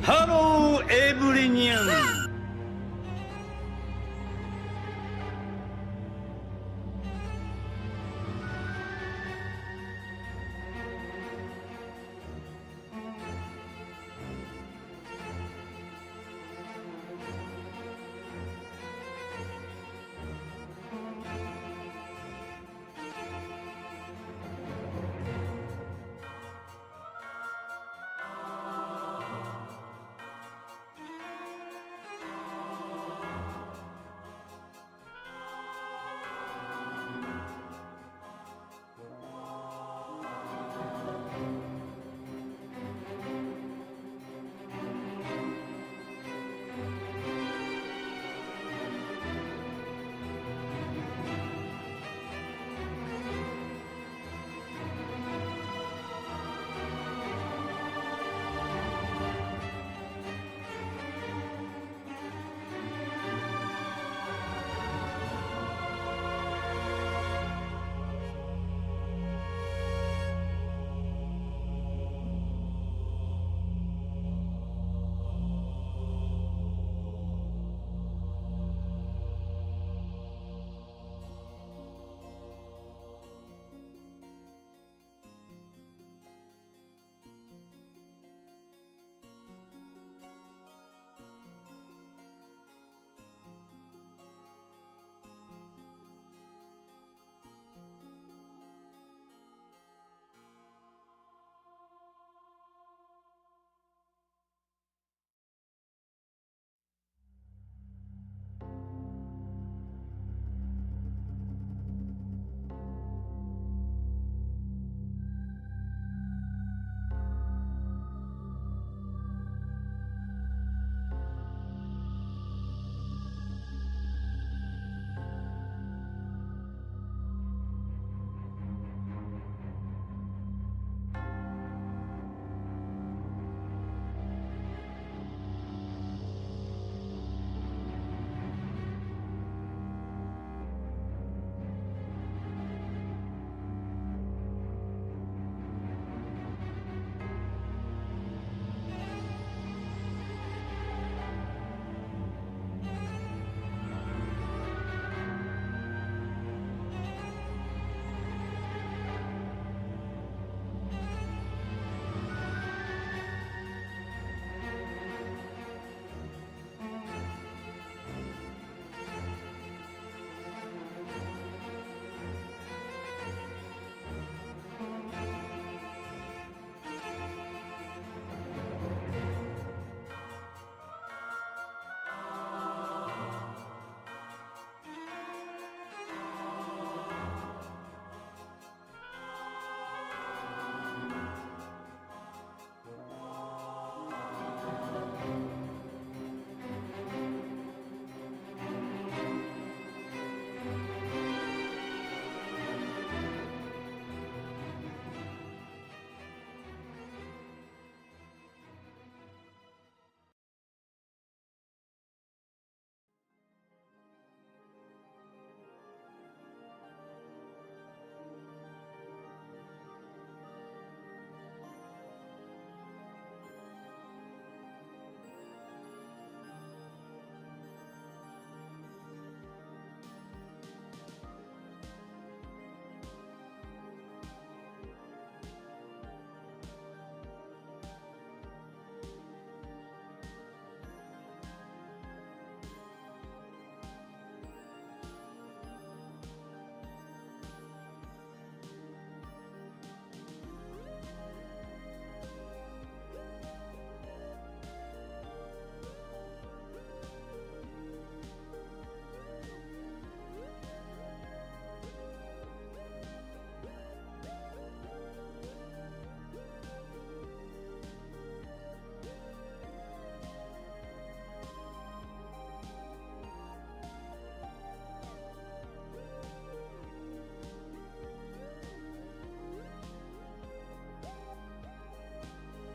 Hello, everyone.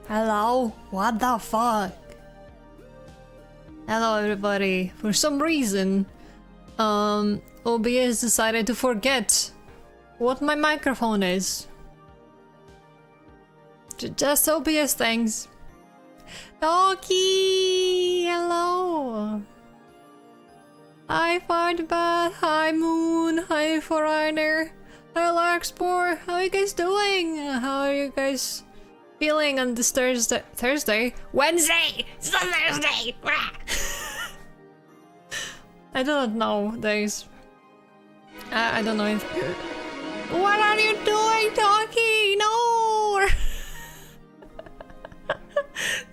Hello? What the fuck? Hello everybody. For some reason, OBS decided to forget what my microphone is. Just OBS things. Doki! Hello! Hi Fardbat, hi Moon, hi Foreigner, hi Larkspore, how are you guys doing? How are you guys feeling on this Thursday? Wednesday! It's a Thursday! I don't know days. I don't know if... What are you doing, Doki? No!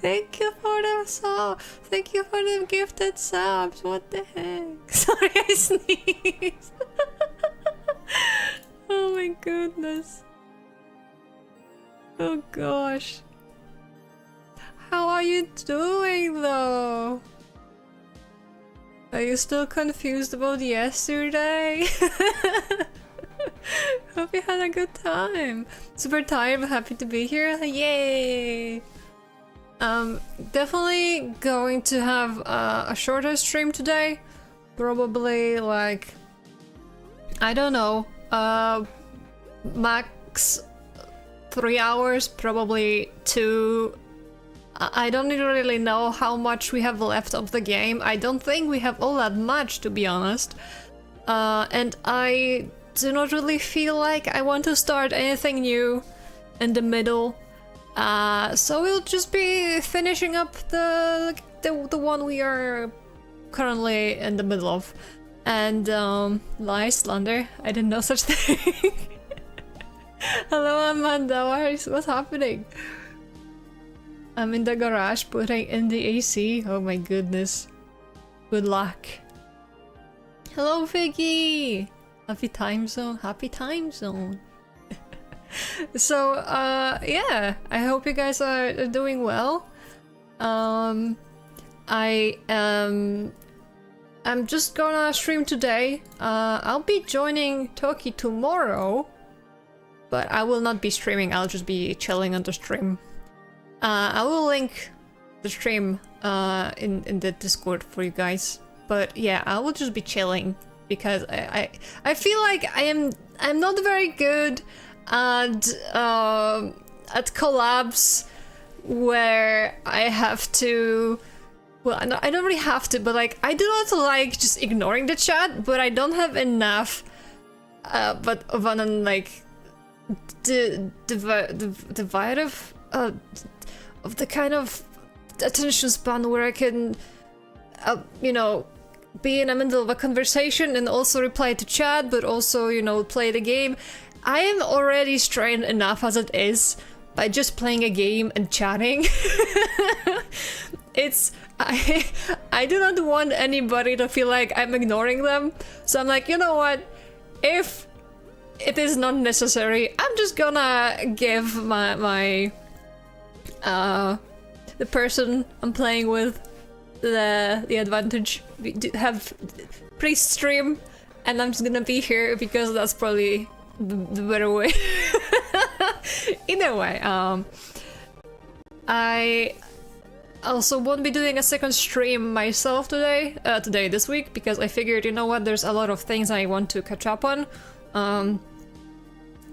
Thank you for the sub. Thank you for the gifted subs. What the heck? Sorry, I sneezed. Oh my goodness. Oh gosh. How are you doing though? Are you still confused about yesterday? Hope you had a good time. Super tired but happy to be here. Yay! Definitely going to have a shorter stream today. Probably like, I don't know, max 3 hours, probably 2. I don't really know how much we have left of the game. I don't think we have all that much, to be honest. And I do not really feel like I want to start anything new in the middle. So we'll just be finishing up the one we are currently in the middle of. And lies, slander. I didn't know such thing. Hello Amanda, what's happening? I'm in the garage putting in the AC. Oh my goodness. Good luck. Hello Figgy! Happy time zone, happy time zone. So, yeah, I hope you guys are doing well. I'm just gonna stream today. I'll be joining Toki tomorrow, but I will not be streaming, I'll just be chilling on the stream. I will link the stream in the Discord for you guys. But yeah, I will just be chilling because I feel like I'm not very good at collabs where I have to, well, I don't really have to, but like I do not like just ignoring the chat, but I don't have enough but of an like divided of the kind of attention span where I can you know, be in the middle of a conversation and also reply to chat, but also, you know, play the game. I am already strained enough as it is by just playing a game and chatting. I do not want anybody to feel like I'm ignoring them. So I'm like, you know what? If it is not necessary, I'm just gonna give my the person I'm playing with the advantage. We have pre-stream, and I'm just gonna be here because that's probably the better way. Either way, I also won't be doing a second stream myself this week, because I figured, you know what, there's a lot of things I want to catch up on.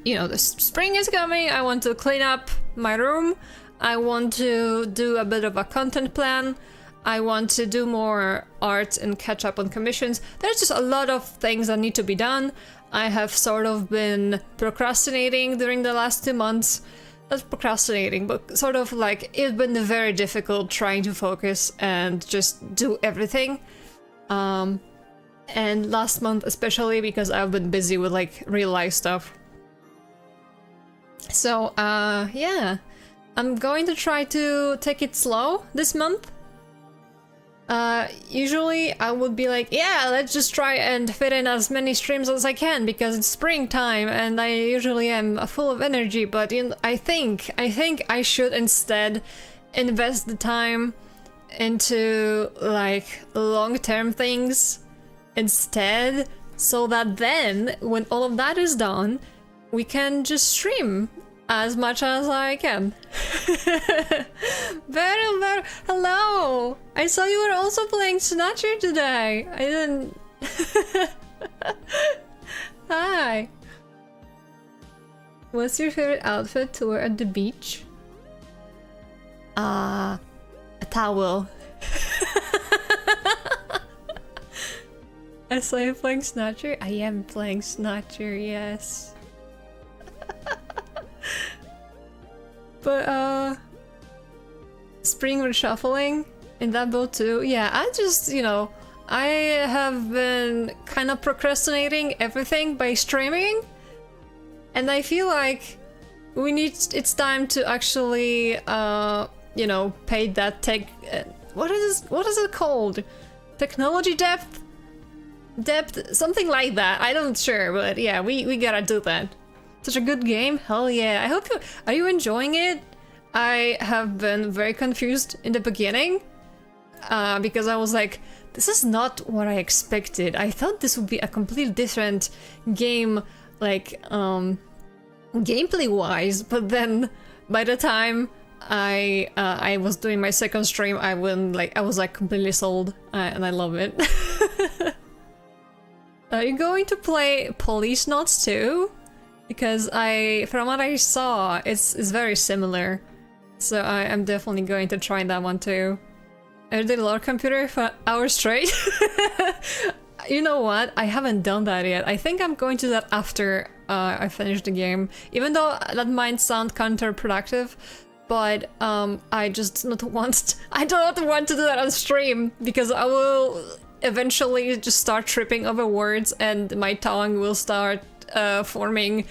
You know, the spring is coming, I want to clean up my room, I want to do a bit of a content plan, I want to do more art and catch up on commissions. There's just a lot of things that need to be done. I have sort of been procrastinating during the last 2 months. Not procrastinating, but sort of like it's been very difficult trying to focus and just do everything. And last month especially, because I've been busy with like real life stuff. So yeah, I'm going to try to take it slow this month. Usually I would be like, yeah, let's just try and fit in as many streams as I can because it's springtime and I usually am full of energy, but I think I should instead invest the time into like long-term things instead, so that then when all of that is done, we can just stream as much as I can. Very, hello! I saw you were also playing Snatcher today. I didn't... Hi! What's your favorite outfit to wear at the beach? A towel. So you're playing Snatcher? I am playing Snatcher, yes. But spring reshuffling in that boat too. Yeah, I just, you know, I have been kind of procrastinating everything by streaming, and I feel like it's time to actually you know, pay that tech what is it called? Technology depth, something like that. I don't sure, but yeah, we gotta do that. Such a good game. Hell yeah. I hope are you enjoying it? I have been very confused in the beginning because I was like, this is not what I expected. I thought this would be a completely different game, like gameplay wise, but then by the time I was doing my second stream, I was like completely sold, and I love it. Are you going to play Police Knots too? Because from what I saw, it's very similar. So I am definitely going to try that one too. I did Lord Computer for hours straight. You know what? I haven't done that yet. I think I'm going to do that after I finish the game. Even though that might sound counterproductive, but I just don't want to do that on stream, because I will eventually just start tripping over words and my tongue will start forming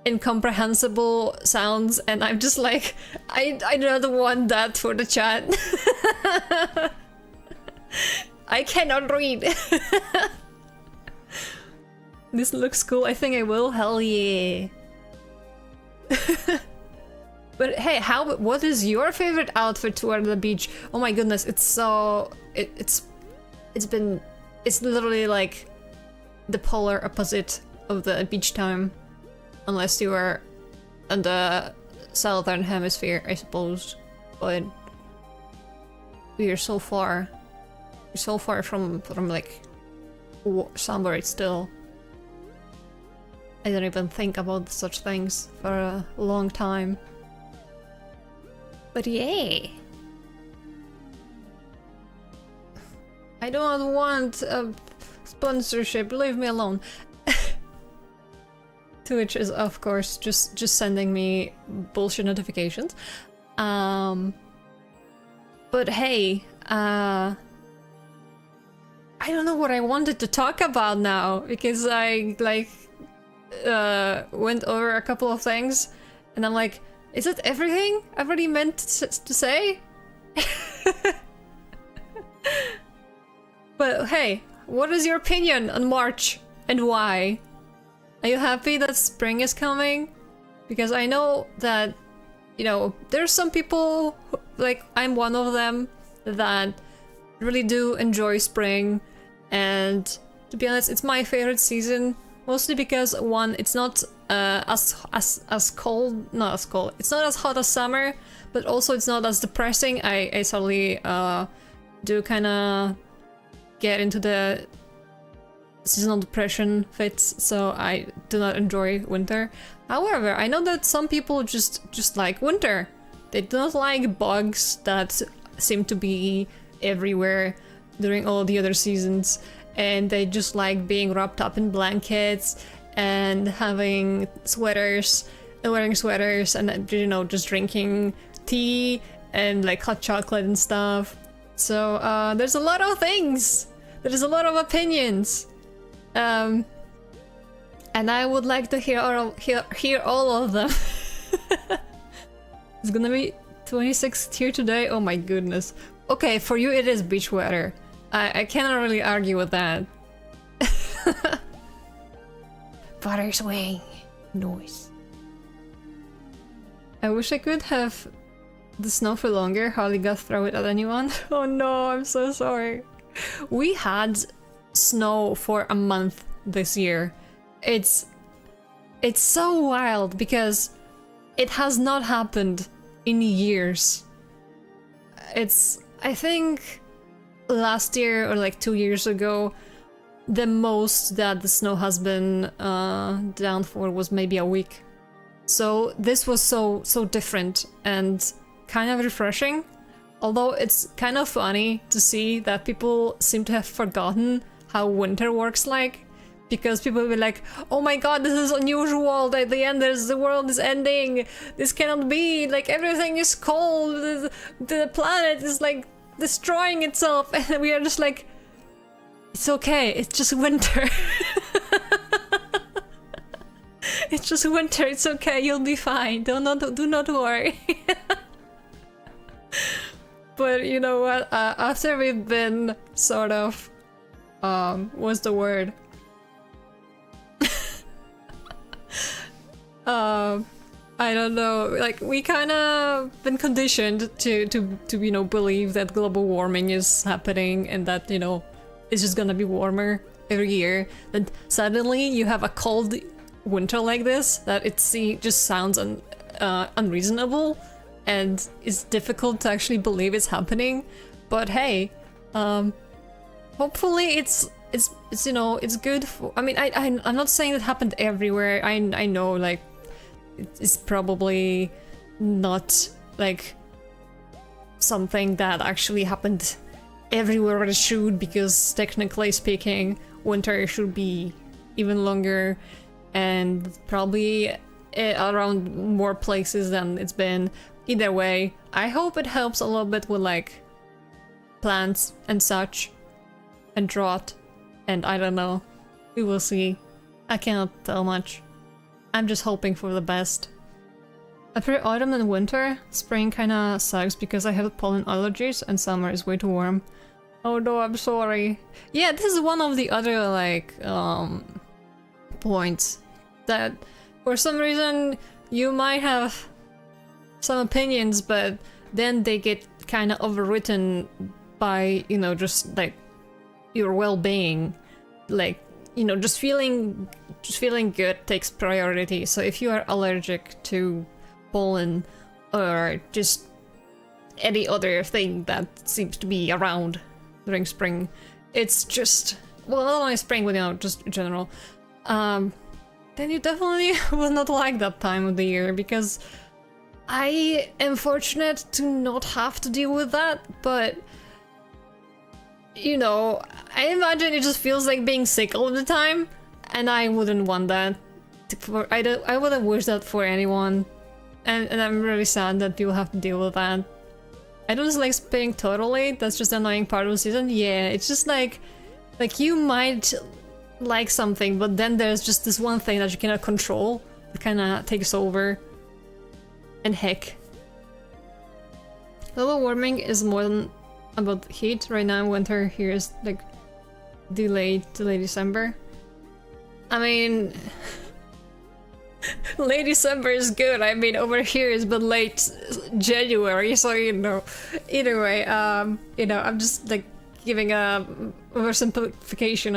incomprehensible sounds, and I'm just like, I don't want that for the chat. I cannot read. This looks cool. I think I will. Hell yeah. But hey, what is your favorite outfit to wear at the beach? Oh my goodness, it's so it's literally like the polar opposite of the beach time, unless you are in the southern hemisphere, I suppose. But we are so far from like summer. It's still. I don't even think about such things for a long time. But yeah. I don't want a sponsorship, leave me alone. Twitch is of course just sending me bullshit notifications. But hey, I don't know what I wanted to talk about now, because I like went over a couple of things and I'm like, is it everything I've already meant to say? But hey, what is your opinion on March and why? Are you happy that spring is coming? Because I know that, you know, there's some people, like I'm one of them, that really do enjoy spring, and to be honest, it's my favorite season. Mostly because one, it's not as cold, not as cold. It's not as hot as summer, but also it's not as depressing. I suddenly do kind of get into the seasonal depression fits, so I do not enjoy winter. However, I know that some people just like winter. They do not like bugs that seem to be everywhere during all the other seasons. And they just like being wrapped up in blankets and having sweaters and wearing sweaters and, you know, just drinking tea and like hot chocolate and stuff. So there's a lot of things. There's a lot of opinions. And I would like to hear all of them. It's gonna be 26th here today. Oh my goodness. Okay, for you it is beach weather. I cannot really argue with that. Butter swing. Noise. I wish I could have the snow for longer. Hardly got to throw it at anyone. Oh no, I'm so sorry. We had snow for a month this year. It's so wild because it has not happened in years. I think last year or like 2 years ago, the most that the snow has been down for was maybe a week. So this was so different and kind of refreshing. although it's kind of funny to see that people seem to have forgotten how winter works like, because people will be like, oh my god, this is unusual, at the end the world is ending, this cannot be, like everything is cold, the planet is like destroying itself, and we are just like, it's okay, it's just winter. It's just winter, it's okay, you'll be fine, do not worry. But you know what, after we've been sort of, what's the word? I don't know, like we kind of been conditioned to you know, believe that global warming is happening and that, you know, it's just gonna be warmer every year. Then suddenly you have a cold winter like this, that just sounds unreasonable, and it's difficult to actually believe it's happening. But hey, hopefully it's you know, it's good for, I mean, I'm not saying it happened everywhere. I know, like, it's probably not like something that actually happened everywhere it should, because technically speaking, winter should be even longer and probably around more places than it's been. Either way, I hope it helps a little bit with like plants and such and drought, and I don't know, we will see. I cannot tell much. I'm just hoping for the best. I prefer autumn and winter. Spring kinda sucks because I have pollen allergies and summer is way too warm. Oh no, I'm sorry. Yeah, this is one of the other like points that for some reason you might have some opinions, but then they get kind of overwritten by, you know, just like your well-being, like, you know, just feeling good takes priority. So if you are allergic to pollen or just any other thing that seems to be around during spring, it's just, well, not only spring, but you know, just in general, then you definitely will not like that time of the year, because I am fortunate to not have to deal with that, but you know, I imagine it just feels like being sick all the time, and I wouldn't want that. I wouldn't wish that for anyone, and I'm really sad that people have to deal with that. I don't dislike spring totally, that's just the annoying part of the season. Yeah, it's just like you might like something, but then there's just this one thing that you cannot control that kind of takes over. And heck, global warming is more than about heat. Right now winter here is like delayed to late December. I mean, late December is good. I mean, over here it's been late January, so you know. Either way, you know, I'm just like giving a oversimplification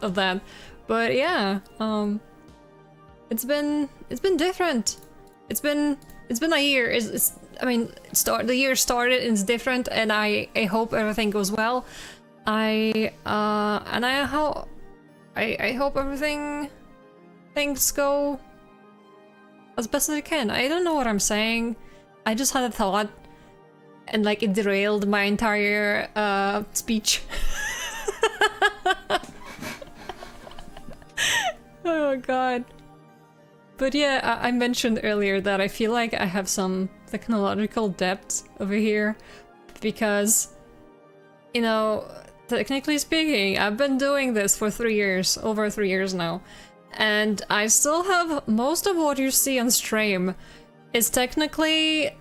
of that. But yeah, it's been different. It's been a year. I mean, the year started and it's different, and I hope everything goes well. I hope things go as best as I can. I don't know what I'm saying. I just had a thought, and like it derailed my entire speech. Oh god. But yeah, I mentioned earlier that I feel like I have some technological debt over here, because, you know, technically speaking, I've been doing this for 3 years, over 3 years now, and I still have most of what you see on stream is technically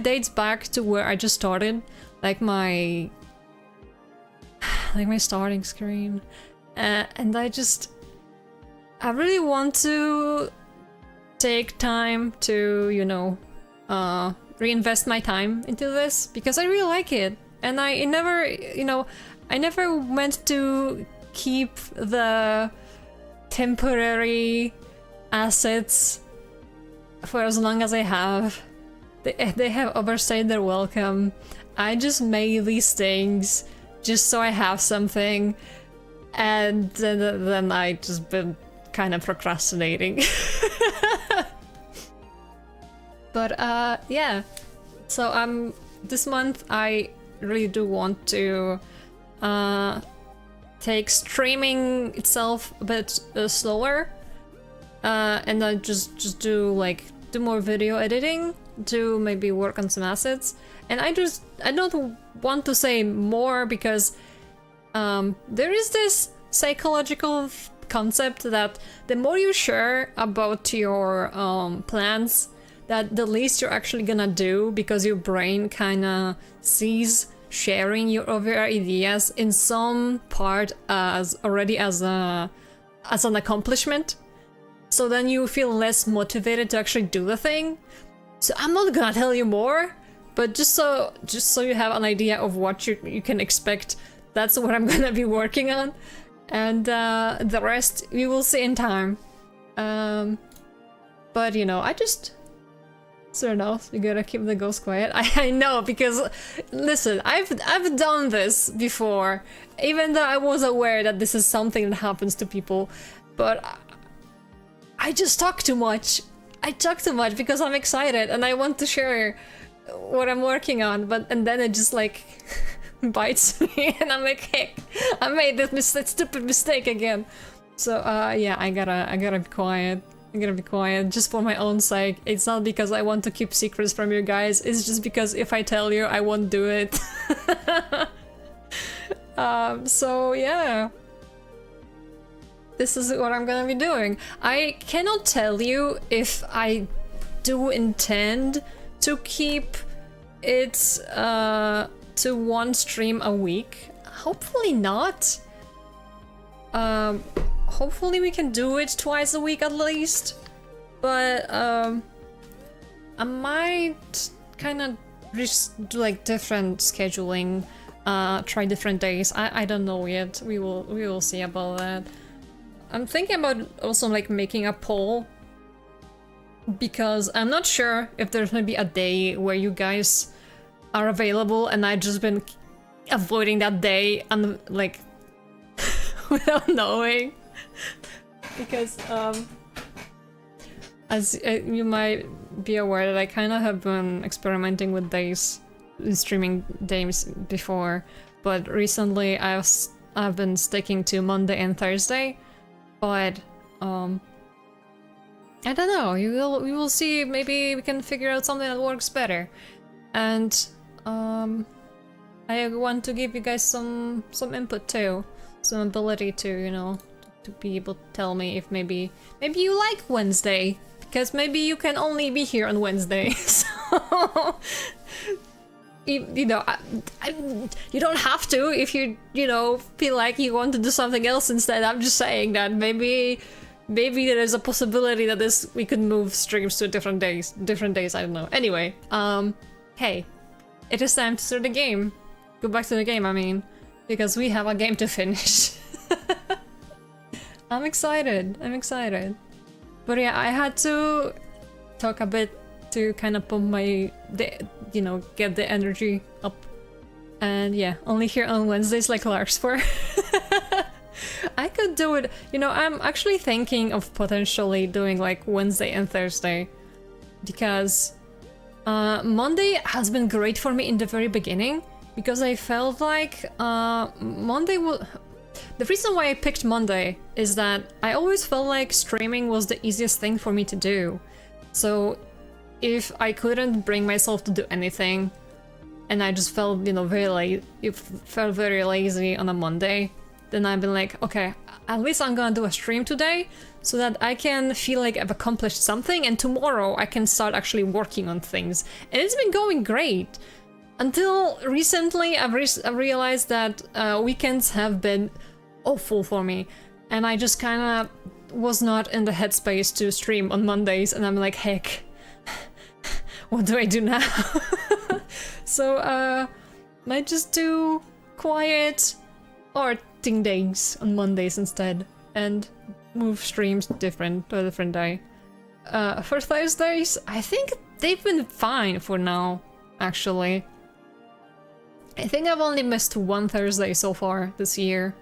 dates back to where I just started, like my starting screen, and I really want to take time to, you know, reinvest my time into this, because I really like it, and I never meant to keep the temporary assets for as long as I have. They have overstayed their welcome. I just made these things just so I have something, and then I just been kind of procrastinating. But yeah, So this month I really do want to take streaming itself a bit slower, and then just do more video editing, to maybe work on some assets. And I don't want to say more because there is this psychological concept that the more you share about your plans, that the least you're actually gonna do, because your brain kind of sees sharing your ideas in some part as an accomplishment. So then you feel less motivated to actually do the thing. So I'm not gonna tell you more, but just so you have an idea of what you can expect. That's what I'm gonna be working on, and the rest we will see in time. But you know, I just don't know. You gotta keep the ghost quiet. I know, because listen, I've done this before, even though I was aware that this is something that happens to people, but I just talk too much. I talk too much because I'm excited and I want to share what I'm working on, and then it just like bites me and I'm like, heck, I made this stupid mistake again. So yeah, I gotta be quiet. I gotta be quiet just for my own sake. It's not because I want to keep secrets from you guys, it's just because if I tell you, I won't do it. So yeah. This is what I'm gonna be doing. I cannot tell you if I do intend to keep it to one stream a week. Hopefully not. Hopefully we can do it twice a week at least. But I might kind of just do like different scheduling, try different days. I don't know yet. We will see about that. I'm thinking about also like making a poll, because I'm not sure if there's maybe a day where you guys are available and I've just been avoiding that day and like without knowing. Because as you might be aware that I kind of have been experimenting with days, streaming days before, but recently I've been sticking to Monday and Thursday. But I don't know. We will see. Maybe we can figure out something that works better. And I want to give you guys some input too, some ability to, you know, to be able to tell me if maybe you like Wednesday, because maybe you can only be here on Wednesday. So you know, you don't have to if you know, feel like you want to do something else instead. I'm just saying that maybe there's a possibility that we could move streams to different days. I don't know. Anyway, hey, it is time to start the game. Go back to the game, I mean, because we have a game to finish. I'm excited. But yeah, I had to talk a bit to kind of pump you know, get the energy up. And yeah, only here on Wednesdays like Larkspur. I could do it, you know, I'm actually thinking of potentially doing like Wednesday and Thursday, because Monday has been great for me in the very beginning, because I felt like Monday will... The reason why I picked Monday is that I always felt like streaming was the easiest thing for me to do. So if I couldn't bring myself to do anything, and I just felt, you know, felt very lazy on a Monday, then I'd be like, okay, at least I'm gonna do a stream today, so that I can feel like I've accomplished something, and tomorrow I can start actually working on things. And it's been going great. Until recently, I've realized that weekends have been awful for me, and I just kind of was not in the headspace to stream on Mondays, and I'm like, heck, what do I do now? So might just do quiet arting days on Mondays instead, and move streams to a different day. For Thursdays, I think they've been fine for now, actually. I think I've only missed one Thursday so far this year.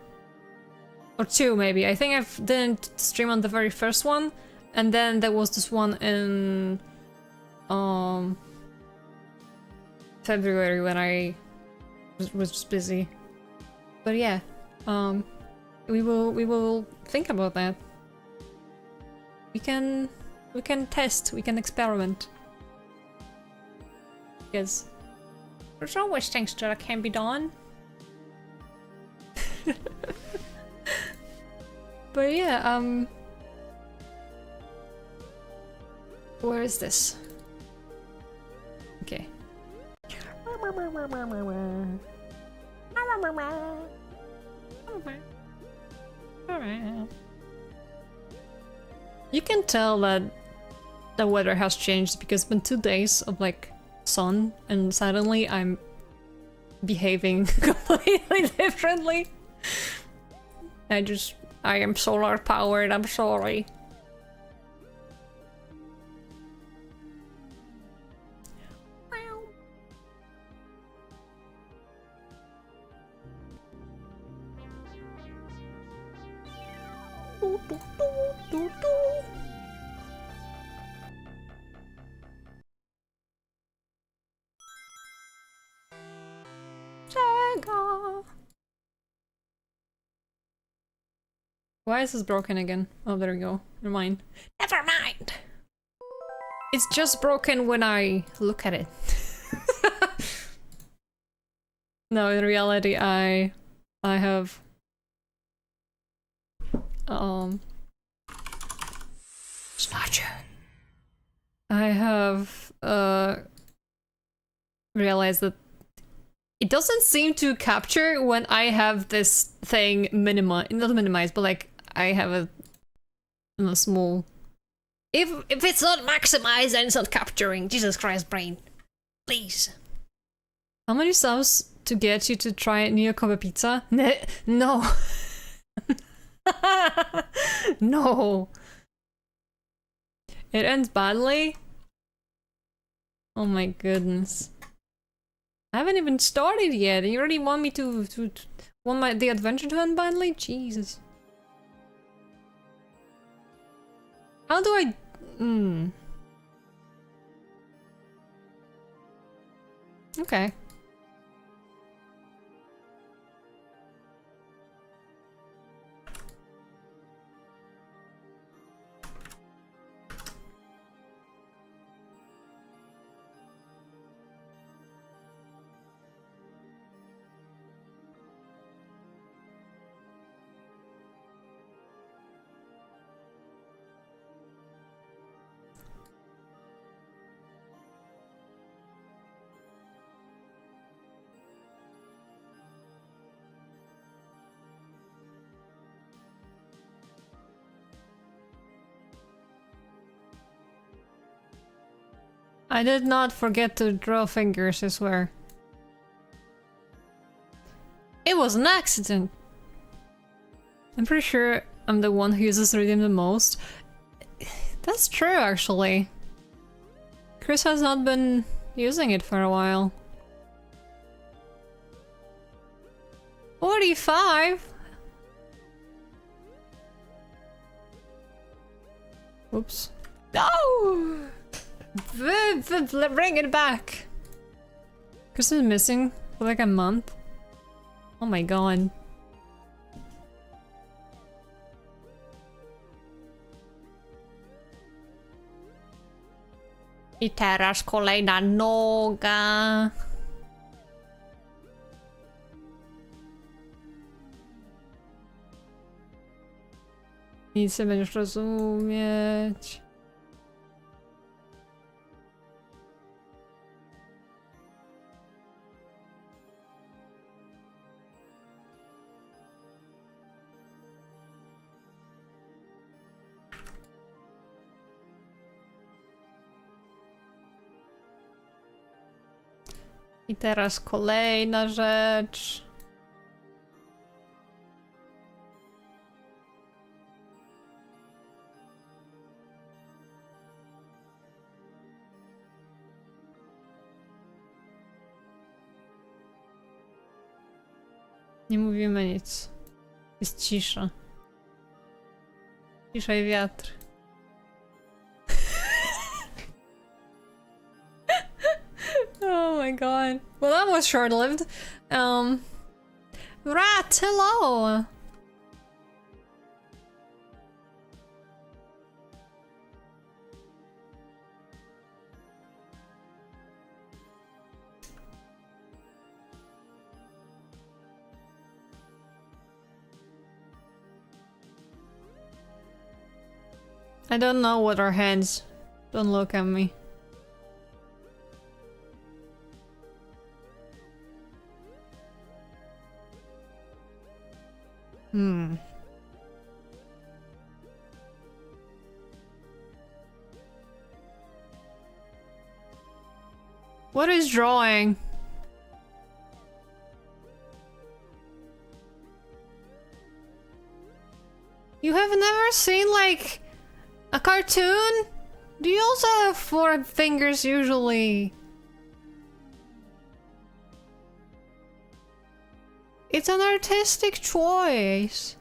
Or two, maybe. I think I didn't stream on the very first one, and then there was this one in February when I was just busy. But yeah, we will think about that. We can test, we can experiment. Because there's always things that can be done. But yeah, where is this? Okay. You can tell that the weather has changed because it's been 2 days of like sun and suddenly I'm behaving completely differently. I am solar powered, I'm sorry. Sega. Why is this broken again? Oh, there we go. Never mind. Never mind! It's just broken when I look at it. No, in reality, I have... Snatcher. I have, realized that it doesn't seem to capture when I have this thing not minimized, but like, I have a small... If it's not maximized and it's not capturing, Jesus Christ, brain. Please. How many subs to get you to try Neo Kobe pizza? No. No. It ends badly? Oh my goodness. I haven't even started yet. You already want me to want the adventure to end badly? Jesus. How do I... Okay. I did not forget to draw fingers, I swear. It was an accident! I'm pretty sure I'm the one who uses Redeem the most. That's true, actually. Chris has not been using it for a while. 45? Oops. No! Bring it back! Chris is missing for like a month. Oh my god. I teraz kolejna noga. Nic nie będziesz rozumieć. I teraz kolejna rzecz. Nie mówimy nic. Jest cisza. Cisza i wiatr. Oh my my god. Well, that was short-lived. Rat, hello! I don't know what are hands. Don't look at me. What is drawing? You have never seen, like, a cartoon? Do you also have 4 fingers usually? It's an artistic choice.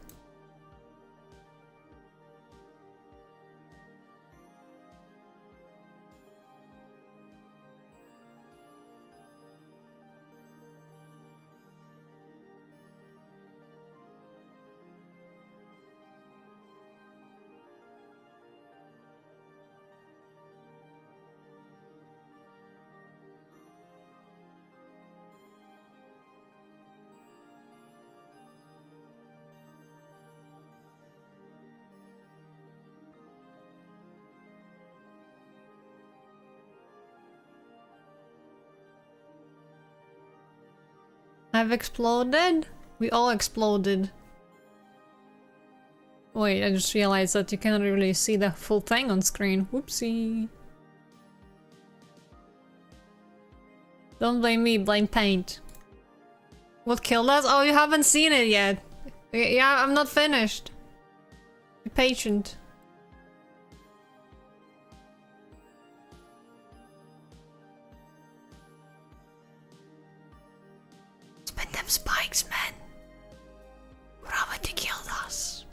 I've exploded? We all exploded. Wait, I just realized that you cannot really see the full thing on screen. Whoopsie. Don't blame me, blame paint. What killed us? Oh, you haven't seen it yet. Yeah, I'm not finished. Be patient. Spin them spikes, man. Gravity killed us.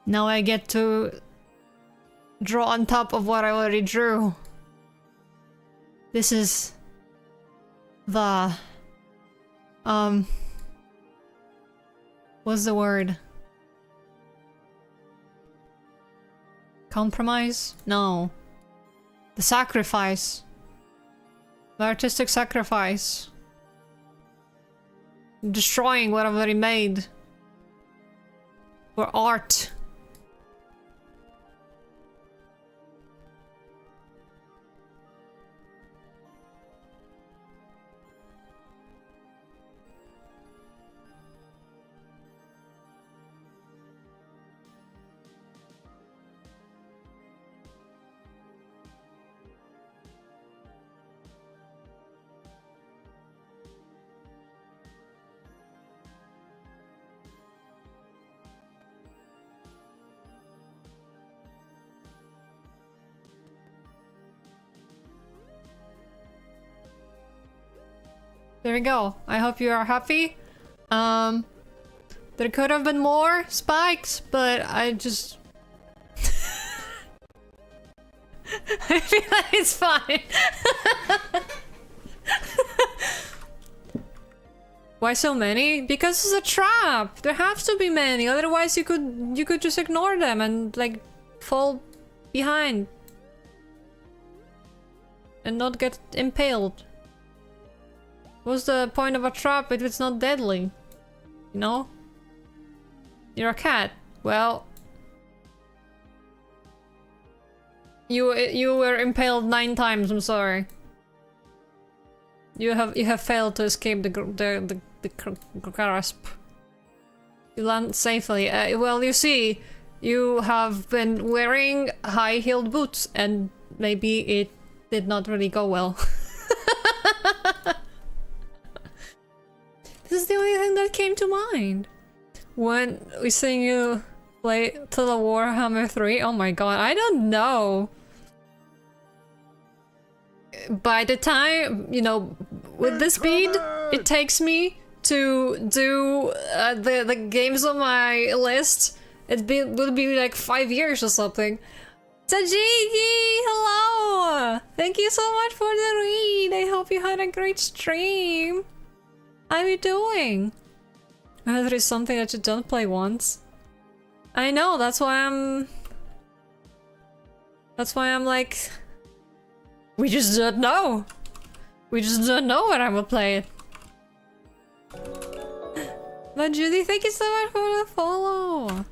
Now I get to draw on top of what I already drew. This is the what's the word? Compromise? No. The sacrifice. The artistic sacrifice. Destroying what I've already made. For art. There we go. I hope you are happy. There could have been more spikes, but I just... I feel like it's fine. Why so many? Because it's a trap. There have to be many. Otherwise, you could just ignore them and like fall behind and not get impaled. What's the point of a trap if it's not deadly? You know? You're a cat. Well... You were impaled 9 times, I'm sorry. You have failed to escape the grasp. You land safely. Well, you see, you have been wearing high-heeled boots, and maybe it did not really go well. This is the only thing that came to mind when we seen you play Total Warhammer 3. Oh my god, I don't know. By the time, you know, with the speed it takes me to do the games on my list, will be like 5 years or something. Tajiki, hello! Thank you so much for the read. I hope you had a great stream. How are you doing? There is something that you don't play once. I know, that's why I'm like, we just don't know. We just don't know when I'm gonna play it. But Judy, thank you so much for the follow.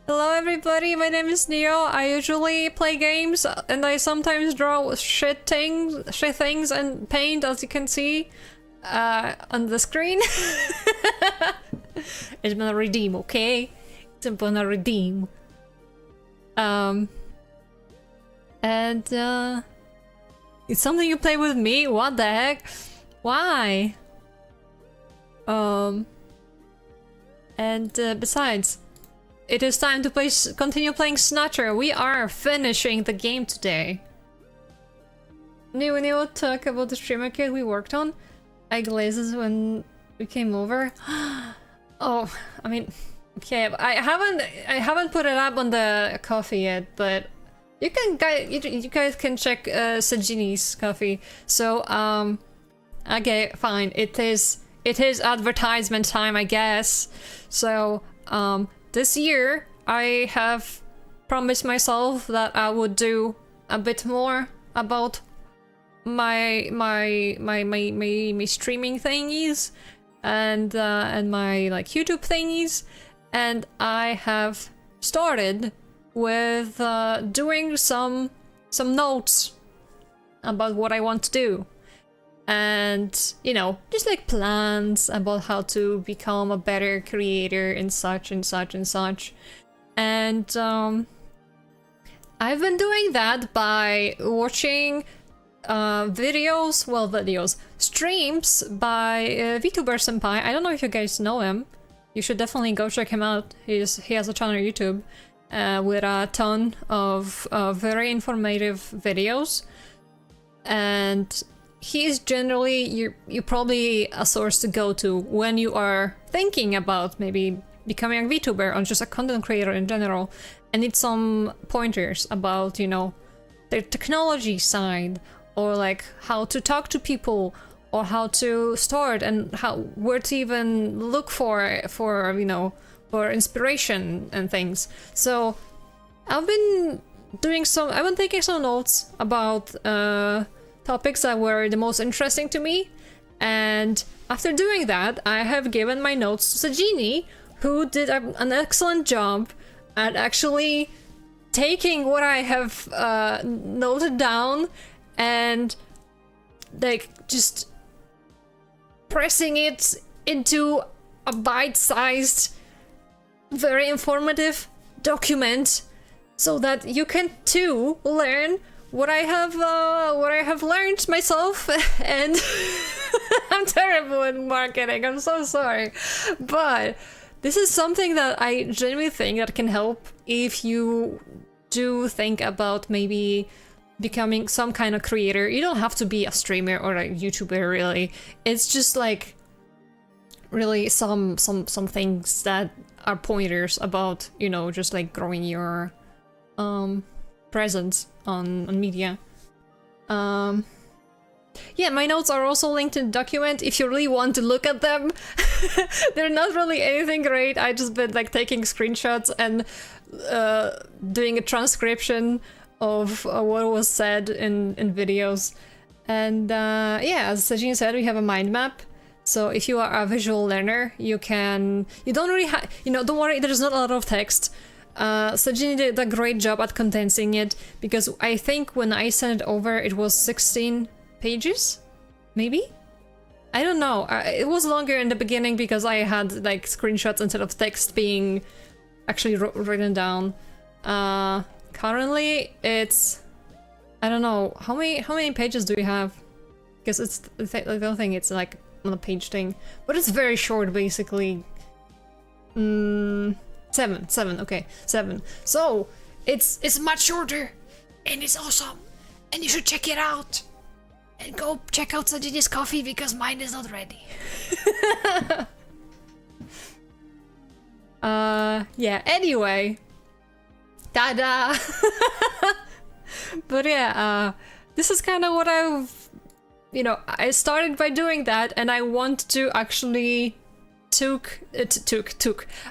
Hello everybody, my name is Neo. I usually play games and I sometimes draw shit things and paint, as you can see on the screen. It's gonna redeem, okay? It's gonna redeem. It's something you play with me? What the heck? Why? Besides, it is time to continue playing Snatcher. We are finishing the game today. Neo talk about the streamer kit we worked on. I glazes when we came over. Oh, I mean, okay, I haven't put it up on the coffee yet, but you guys can check Sajini's coffee. So okay, fine. It is advertisement time, I guess. So this year, I have promised myself that I would do a bit more about my streaming thingies and my like YouTube thingies, and I have started with doing some notes about what I want to do, and you know, just like plans about how to become a better creator and such and such and such. And I've been doing that by watching streams by VTuber Senpai. I don't know if you guys know him. You should definitely go check him out. He has a channel on YouTube with a ton of very informative videos, and he is generally you probably a source to go to when you are thinking about maybe becoming a VTuber or just a content creator in general, and need some pointers about, you know, the technology side, or like how to talk to people, or how to start, and where to even look for you know, for inspiration and things. So I've been taking some notes about topics that were the most interesting to me, and after doing that, I have given my notes to Sajini, who did an excellent job at actually taking what I have noted down and like just pressing it into a bite-sized, very informative document, so that you can too learn what I have learned myself. And I'm terrible at marketing, I'm so sorry, but this is something that I genuinely think that can help if you do think about maybe becoming some kind of creator. You don't have to be a streamer or a YouTuber, really. It's just like really some things that are pointers about, you know, just like growing your presence on media. Yeah, my notes are also linked in the document if you really want to look at them. They're not really anything great. I just been like taking screenshots and doing a transcription of what was said in videos. And yeah, as Sajin said, we have a mind map. So if you are a visual learner, you don't really have, you know, don't worry, there's not a lot of text. Sajini did a great job at condensing it, because I think when I sent it over, it was 16 pages? Maybe? I don't know. It was longer in the beginning because I had like screenshots instead of text being actually written down. Currently it's, I don't know, how many pages do we have? Because it's, I don't think it's like on a page thing, but it's very short basically. 7, okay, 7. So it's much shorter and it's awesome and you should check it out. And go check out Sajini's coffee because mine is not ready. Yeah, anyway. Ta-da! But yeah, this is kind of what I've... You know, I started by doing that and I want to actually I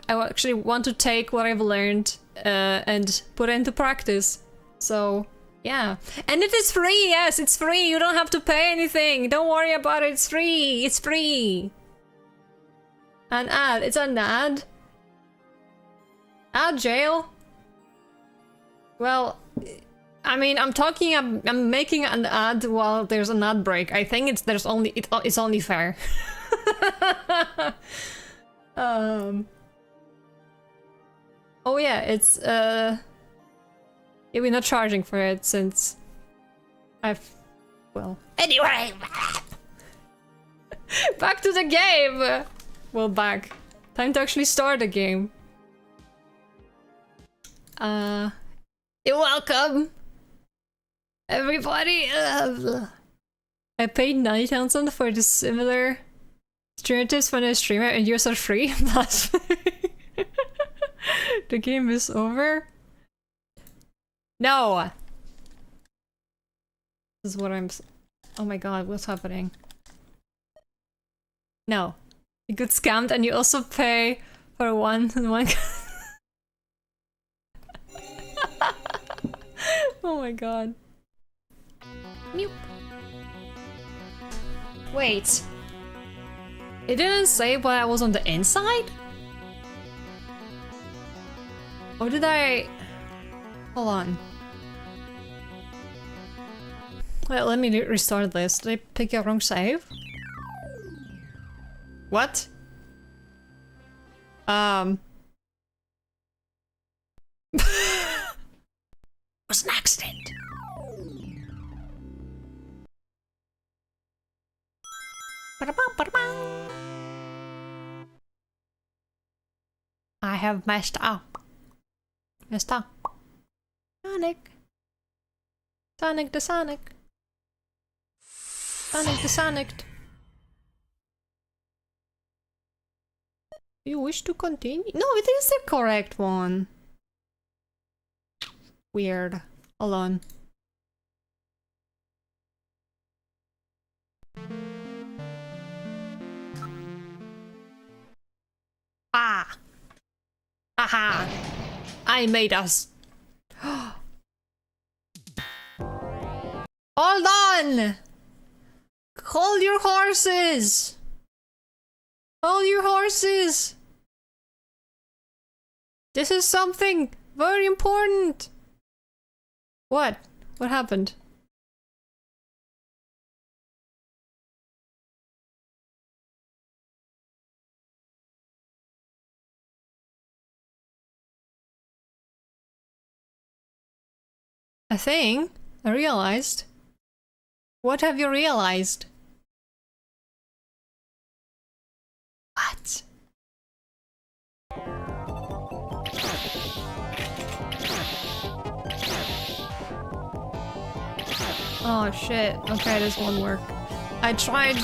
actually want to take what I've learned and put it into practice. So... yeah, and it is free, yes, it's free, you don't have to pay anything, don't worry about it, it's free! An ad, it's an ad? Ad jail? Well, I mean, I'm making an ad while there's an ad break, I think it's only fair. Oh yeah, it's, yeah, we're not charging for it since well... Anyway! Back to the game! Well, back. Time to actually start the game. You're welcome! Everybody! I paid 90,000 for the similar streamer tips from a streamer and yours are free? The game is over? No! This is what I'm... Oh my god, what's happening? No. You get scammed and you also pay for one... Oh my god. Nope. Wait. It didn't say but I was on the inside? Or did I... Hold on. Well, let me restart this. Did I pick a wrong save? What? Was an accident. I have messed up. Messed up. Sonic. Sonic the Sonic. Sonic the Sonic. You wish to continue? No, it is the correct one. Weird. Hold on. Ah! Aha! I made us. Hold on! Hold your horses! Hold your horses! This is something very important! What? What happened? A thing? I realized. What have you realized? What? Oh shit, okay, this won't work. I tried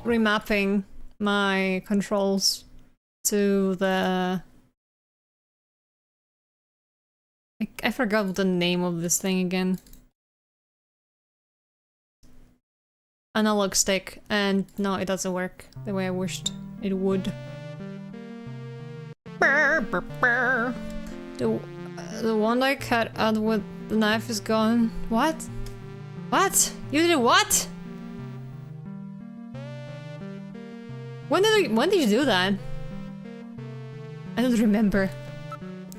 remapping my controls to the... I forgot the name of this thing again. Analog stick, and no, it doesn't work the way I wished it would. The one I cut out with the knife is gone. What? What? You did what? When did you do that? I don't remember.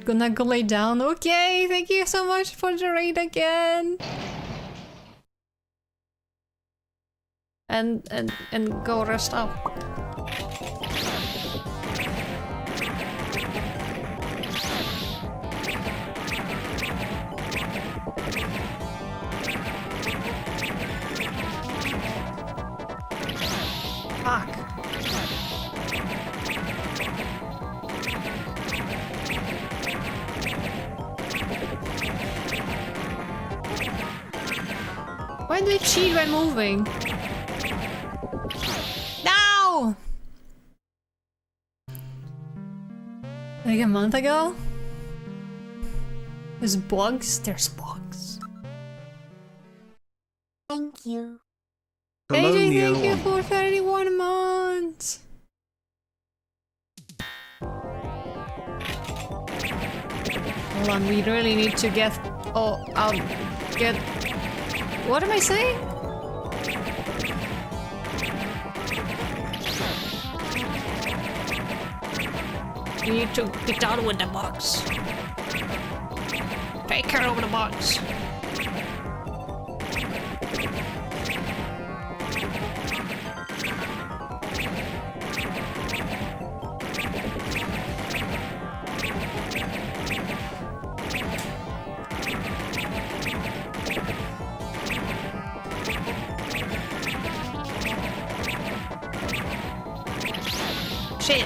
Gonna go lay down. Okay, thank you so much for the raid again. and go rest up. Fuck. Why do they cheat by moving? No! Like a month ago? There's bugs? There's bugs. Thank you. AJ, thank you for 31 months! Hold on, we really need to get... Oh, I'll get... What am I saying? We need to get out with the box. Take care of the box. Shit.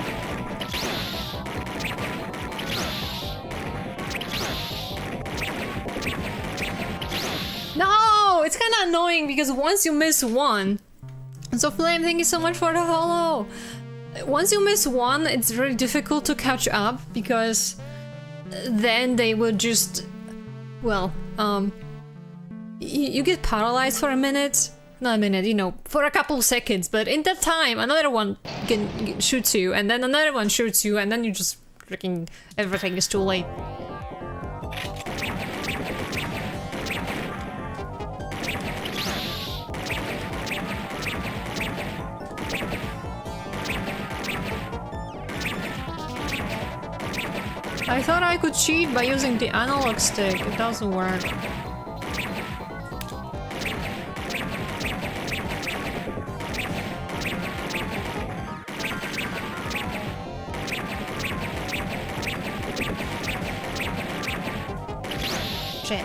No, it's kind of annoying because once you miss one, so Flame, thank you so much for the follow. Once you miss one, it's very difficult to catch up because then they would just, well, you get paralyzed for a minute. Not a minute, you know, for a couple seconds, but in that time, another one can shoots you, and then another one shoots you, and then you just freaking everything is too late. I thought I could cheat by using the analog stick. It doesn't work. Shit.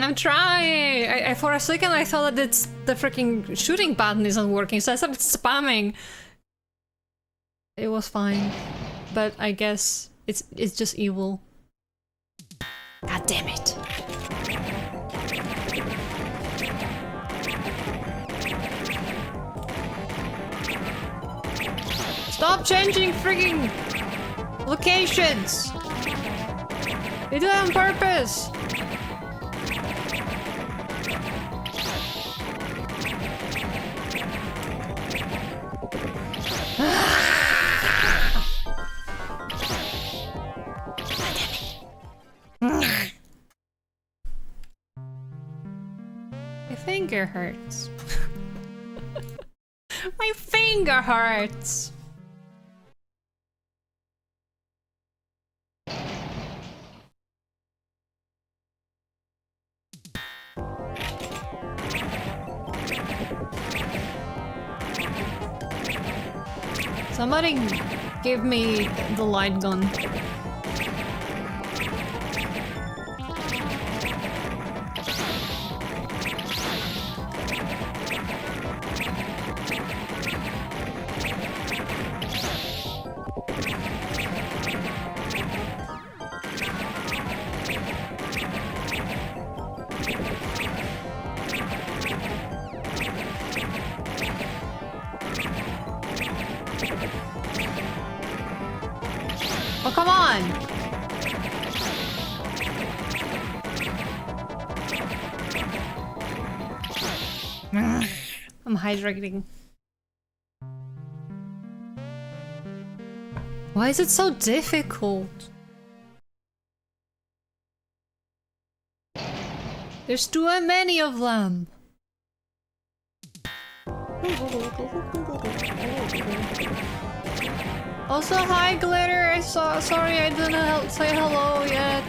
I'm trying! For a second I thought that it's the freaking shooting button isn't working, so I started spamming. It was fine. But I guess it's just evil. God damn it. Stop changing freaking locations! They do it on purpose! My finger hurts. My finger hurts. Somebody give me the light gun. Oh, come on! I'm hydrating. Why is it so difficult? There's too many of them. Also, hi Glitter. Sorry I didn't say hello yet.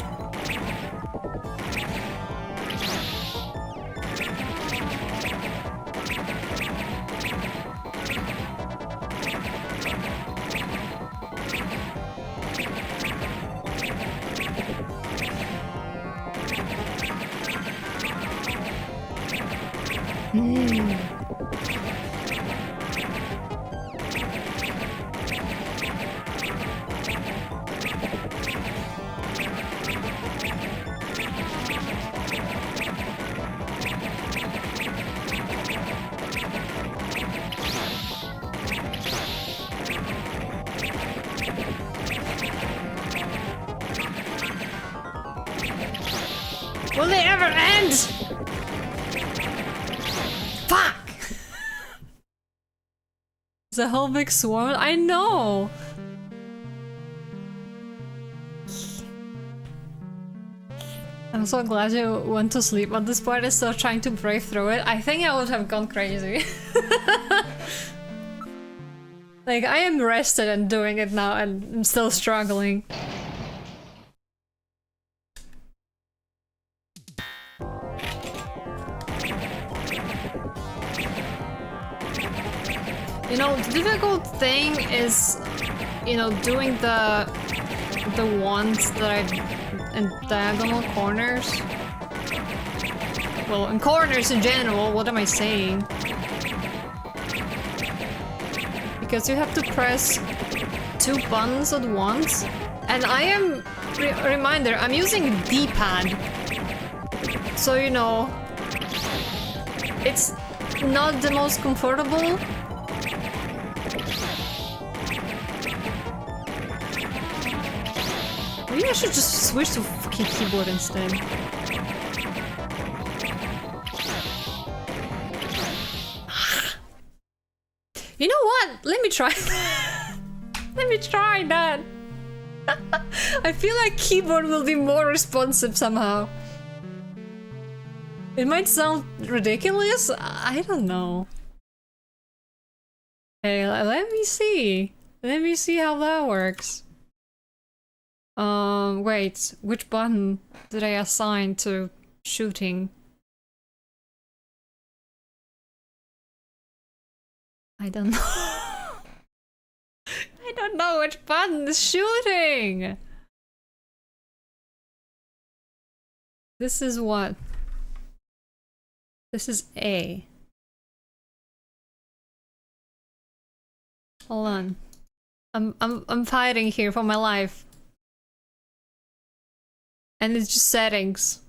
Will they ever end? Fuck! The whole big swarm? I know! I'm so glad you went to sleep on this part. I'm still trying to brave through it. I think I would have gone crazy. Like, I am rested and doing it now and I'm still struggling. You know, the difficult thing is, you know, doing the ones that I in diagonal corners. Well, in corners in general, what am I saying? Because you have to press 2 buttons at once, and I am reminder, I'm using D-pad. So, you know, it's not the most comfortable. Maybe I should just switch to fucking keyboard instead. You know what? Let me try. Let me try that. I feel like keyboard will be more responsive somehow. It might sound ridiculous. I don't know. Hey, let me see. Let me see how that works. Wait, which button did I assign to shooting? I don't know. I don't know which button is shooting! This is what? This is A. Hold on. I'm fighting here for my life. And it's just settings.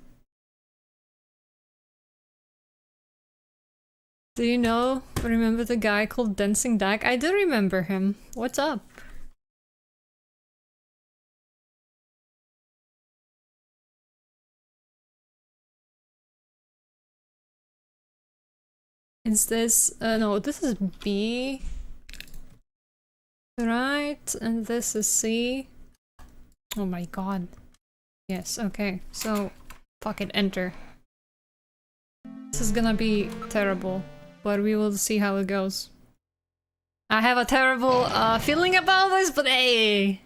Do you know, remember the guy called Dancing Dak? I do remember him. What's up? Is this, no, this is B. Right, and this is C. Oh my god. Yes, okay, so fuck it, enter. This is gonna be terrible, but we will see how it goes. I have a terrible feeling about this, but hey!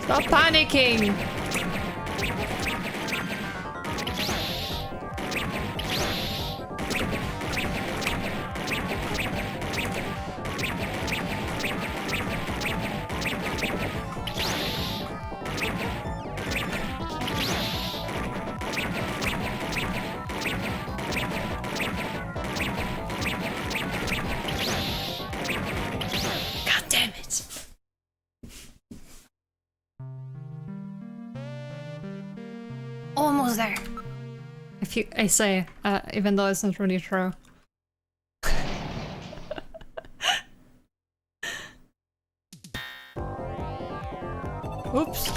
Stop panicking! God damn it! Almost there. If you, I say, even though it's not really true. Oops.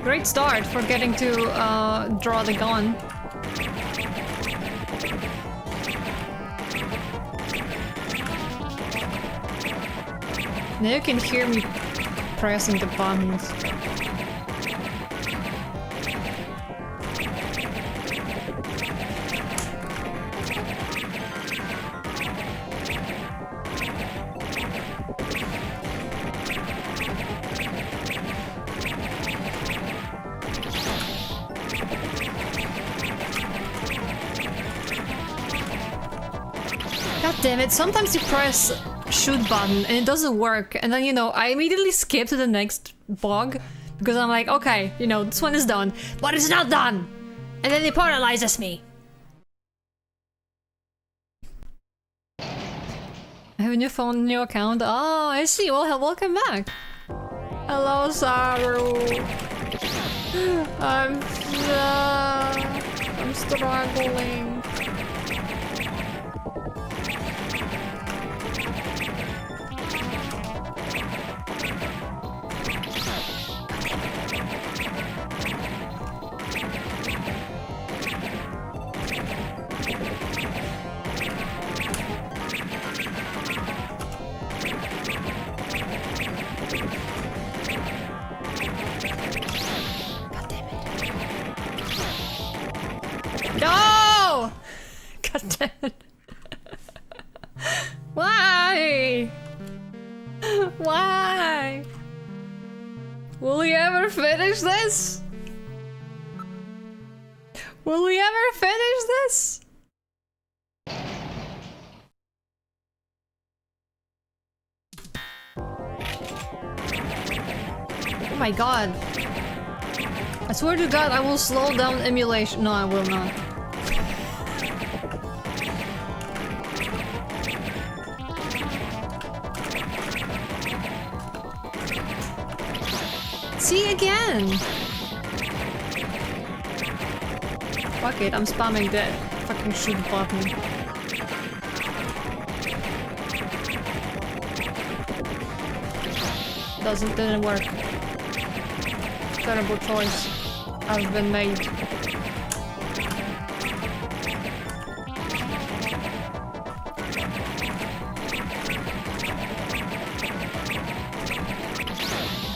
Great start for getting to draw the gun. Now you can hear me pressing the buttons. God damn it, sometimes you press shoot button and it doesn't work, and then, you know, I immediately skip to the next bug because I'm like, okay, you know, this one is done, but it's not done, and then it paralyzes me. I have a new phone, new account. Oh, I see. Well, welcome back. Hello, Saru. I'm struggling. No! God damn it. Why? Why? Will we ever finish this? Will we ever finish this? Oh my god. I swear to god I will slow down emulation. No, I will not. See again! Fuck it, I'm spamming the fucking shoot button. Didn't work. Terrible choice has been made.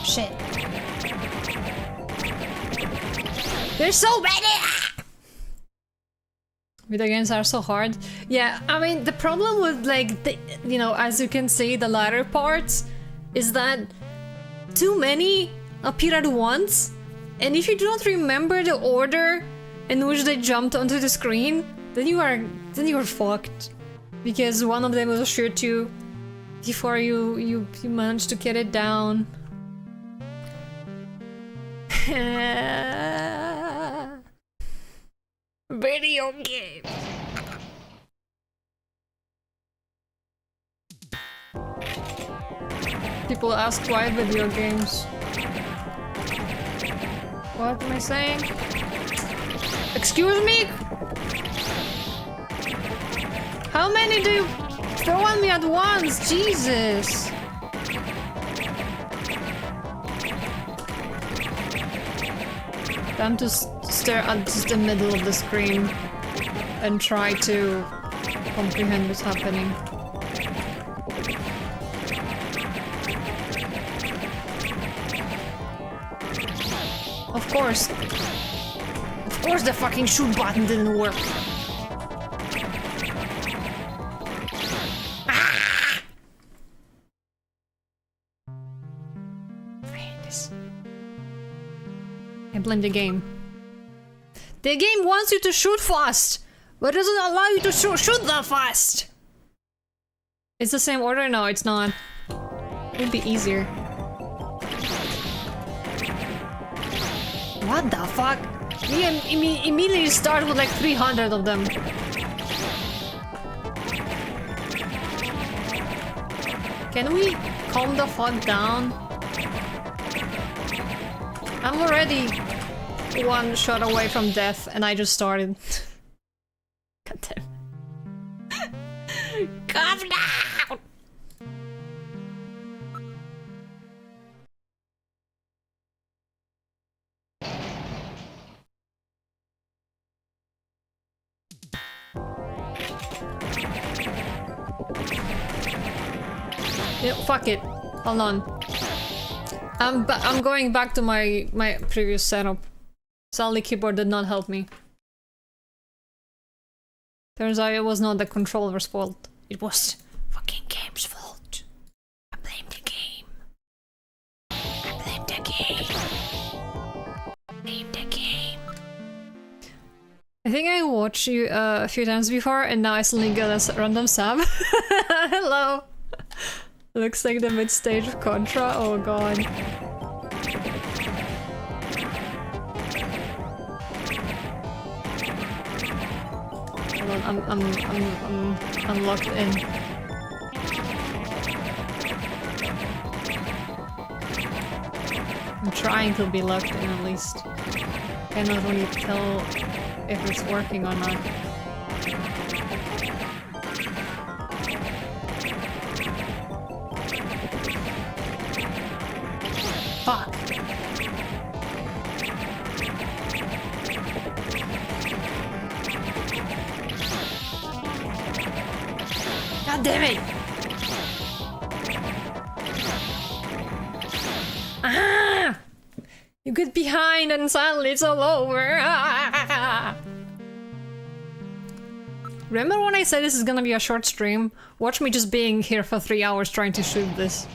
Shit. There's so many! Video games are so hard. Yeah, I mean, the problem with, like, the, you know, as you can see, the latter parts, is that too many appear at once, and if you do not remember the order in which they jumped onto the screen, then you are fucked, because one of them will shoot you before you manage to get it down. Video games. People ask why video games. What am I saying? Excuse me? How many do you throw on me at once? Jesus! Time to stare at just the middle of the screen and try to comprehend what's happening. Of course the fucking shoot button didn't work. Ah! I hate this. I blame the game. The game wants you to shoot fast, but doesn't allow you to shoot that fast. It's the same order? No, it's not. It would be easier. What the fuck? We immediately start with like 300 of them. Can we calm the fuck down? I'm already one shot away from death, and I just started. God damn. Calm down! Yeah, fuck it. Hold on. I'm going back to my previous setup. Sadly, keyboard did not help me. Turns out it was not the controller's fault. It was fucking game's fault. I blame the game. I blame the game. Blame the game. I think I watched you a few times before, and now I suddenly get a random sub. Hello. Looks like the mid-stage of Contra. Oh god. Hold on, I'm locked in. I'm trying to be locked in at least. I cannot really tell if it's working or not. Fuck. God damn it! Ah! You get behind and suddenly it's all over. Ah! Remember when I said this is gonna be a short stream? Watch me just being here for 3 hours trying to shoot this.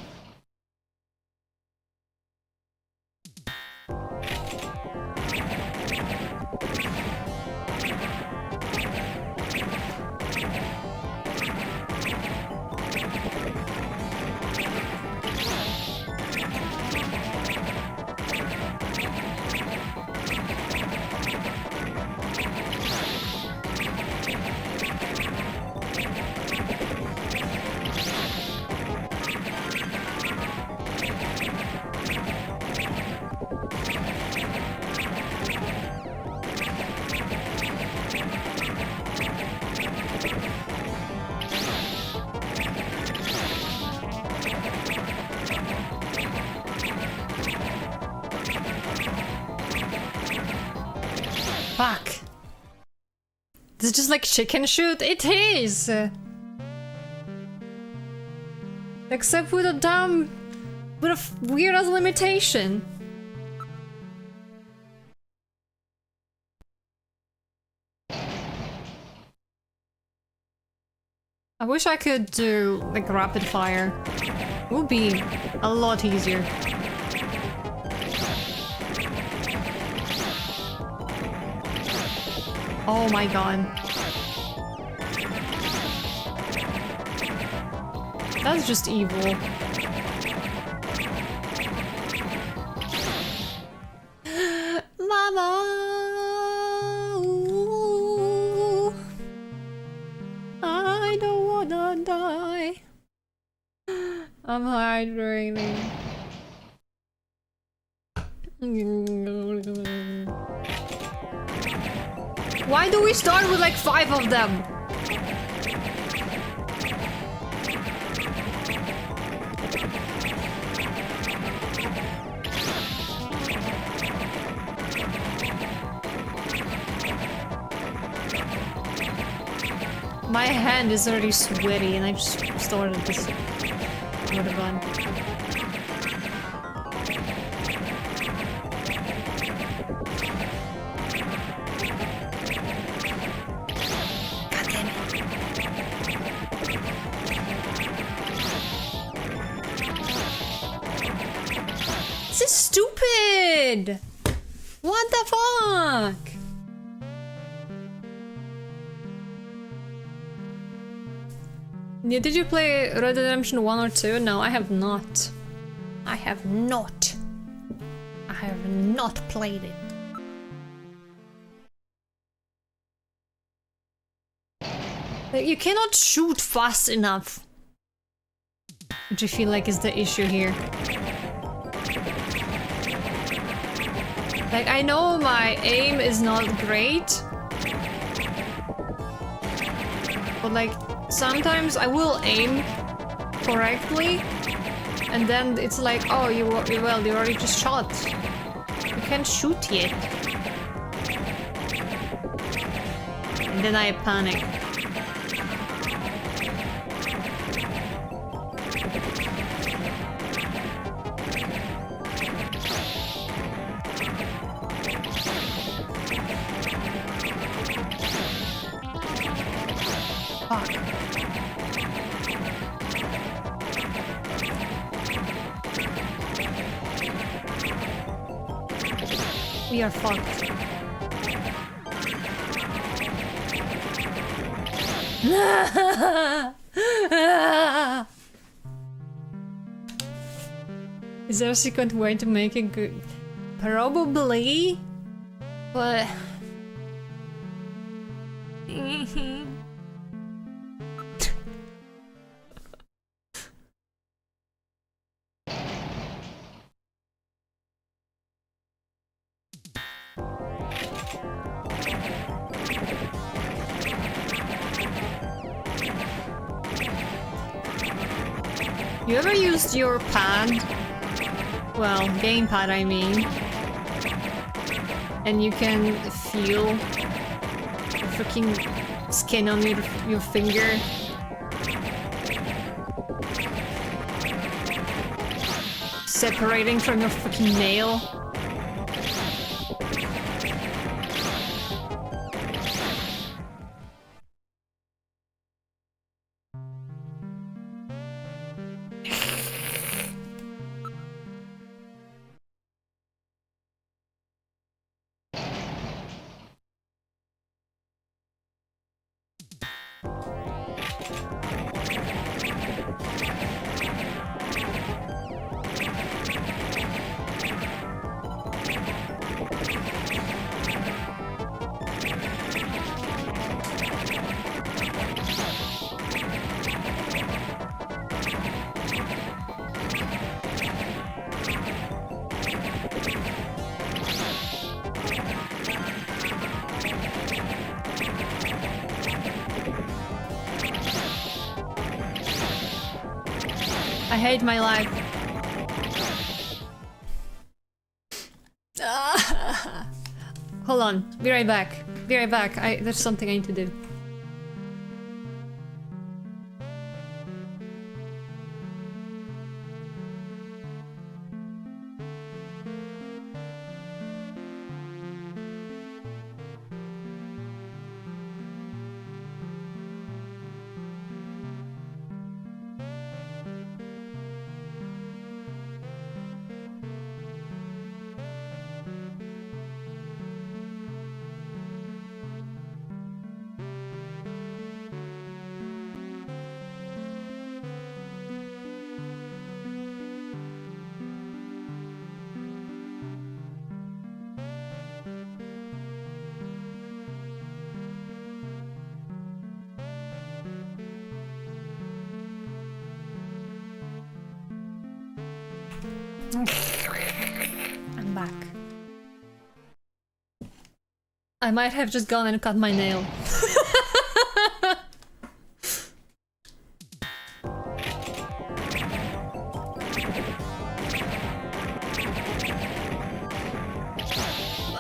Fuck. This is just like chicken shoot? It is! Except with a dumb... with a weird ass limitation. I wish I could do like rapid fire. It would be a lot easier. Oh my god. That's just evil. Mama! Ooh, I don't wanna die. I'm hydrating. Why do we start with like 5 of them? My hand is already sweaty and I just started this with a gun. This is stupid! What the fuck? Yeah, did you play Red Dead Redemption 1 or 2? No, I have not. I have not. I have not played it. Like, you cannot shoot fast enough. Which I feel like is the issue here. Like, I know my aim is not great, but like, sometimes I will aim correctly, and then it's like, oh, you already just shot. You can't shoot yet. And then I panic. Fuck. We are fucked. Is there a secret way to make it good? Probably, but you ever used your pad? Well, gamepad, I mean. And you can feel the freaking skin on your finger. Separating from your freaking nail. I hate my life. Hold on, be right back. Be right back. There's something I need to do. I'm back. I might have just gone and cut my nail.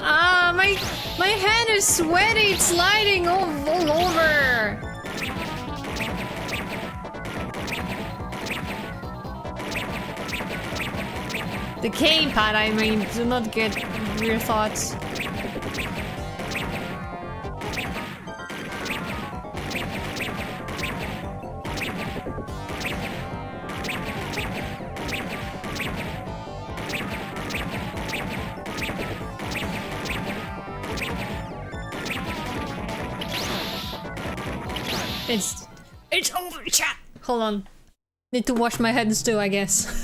Ah, my hand is sweaty, it's sliding all over. The gamepad, I mean, do not get weird thoughts. It's over, chat! Hold on. Need to wash my hands too, I guess.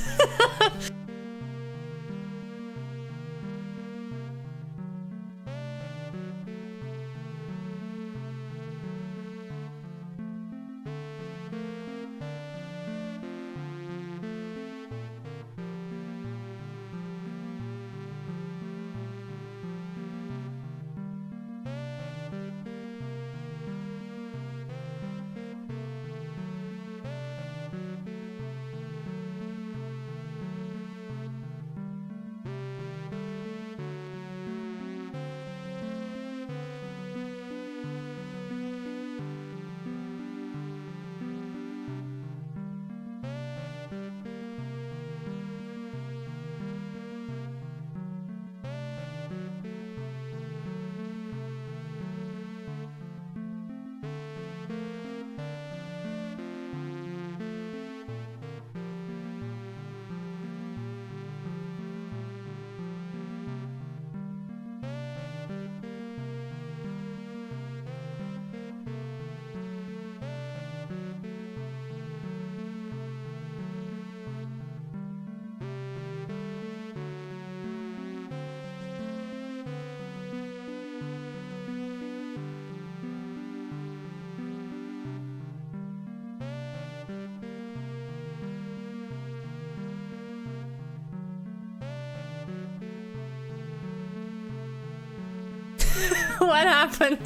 What happened?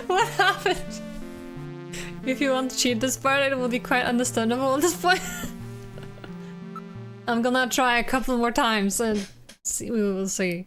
What happened? If you want to cheat this part, it will be quite understandable at this point. I'm gonna try a couple more times and see, we will see.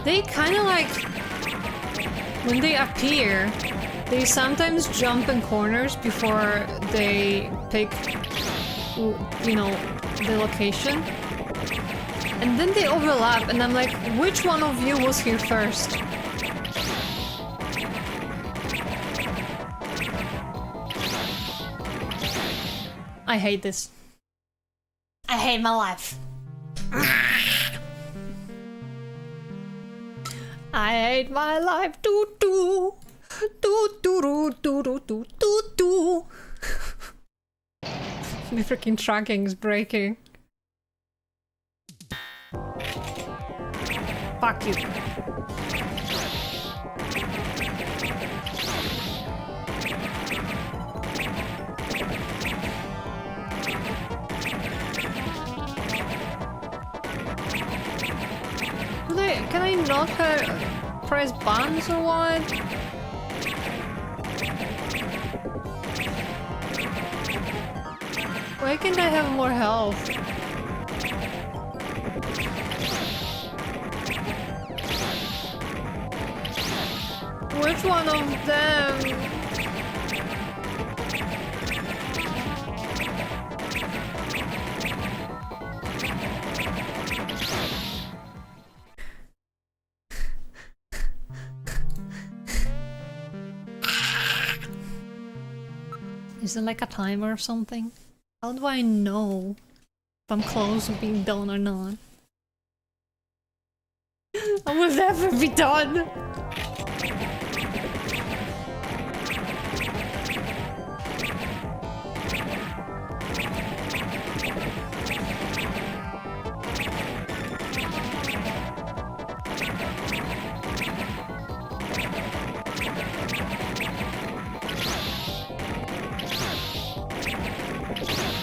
They kind of like, when they appear, they sometimes jump in corners before they pick, you know, the location. And then they overlap, and I'm like, which one of you was here first? I hate this. I hate my life. I hate my life. Doo doo. Doo doo doo doo doo doo doo doo. The freaking tracking is breaking. Fuck you. Can I not press buttons or what? Why can't I have more health? Which one of them? Is it like a timer or something? How do I know if I'm close to being done or not? I will never be done!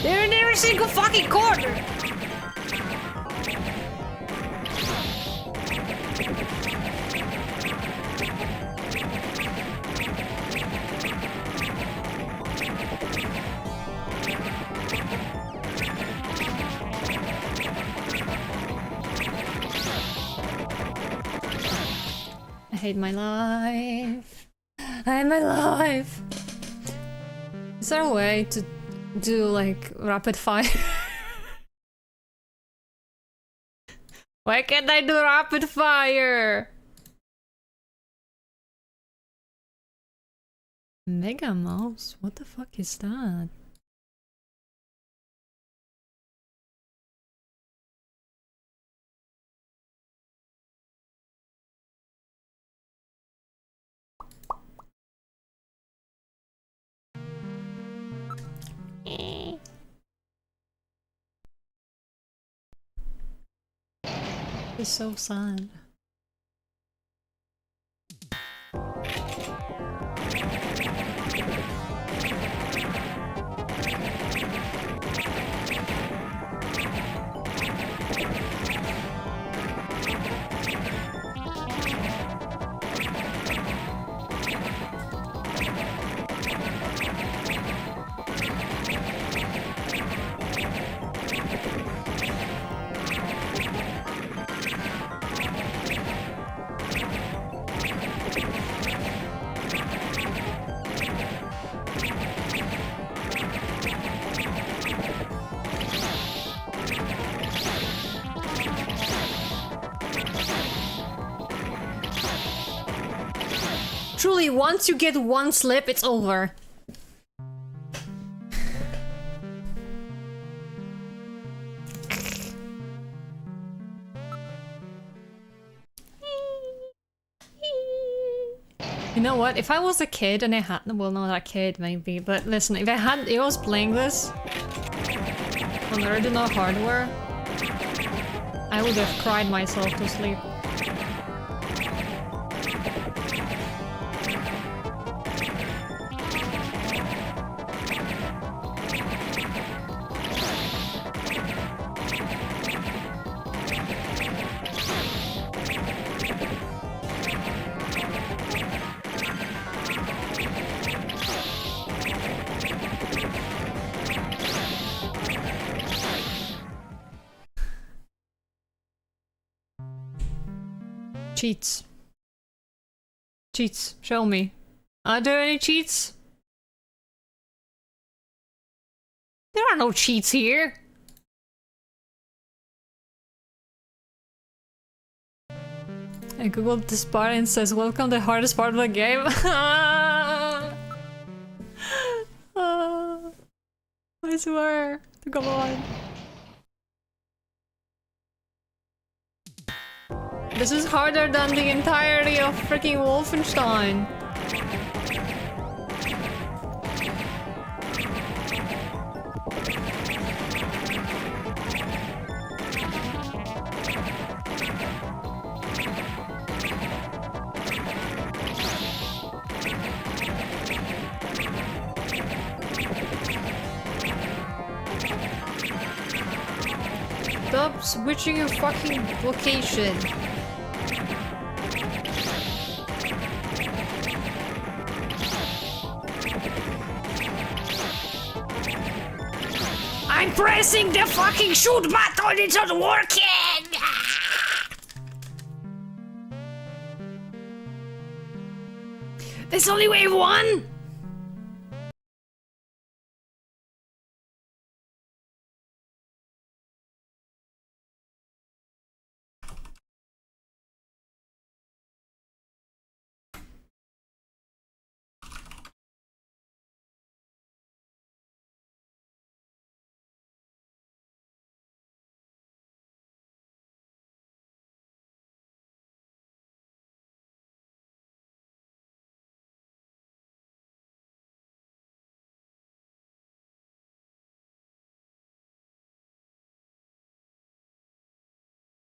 They're in every single fucking corner! I hate my life. I hate my life. Is there a way to do like rapid fire? Why can't I do rapid fire? Mega mouse? What the fuck is that? It's so sad. Truly, once you get one slip, it's over. You know what? If I was a kid and I had, well, not a kid maybe, but listen, if I was playing this on the original hardware, I would have cried myself to sleep. Cheats. Cheats. Show me. Are there any cheats? There are no cheats here. I googled this part and says, welcome the hardest part of the game. I swear. Come on. This is harder than the entirety of freaking Wolfenstein. Stop switching your fucking location. I'm pressing the fucking shoot button, it's not working! There's only wave one?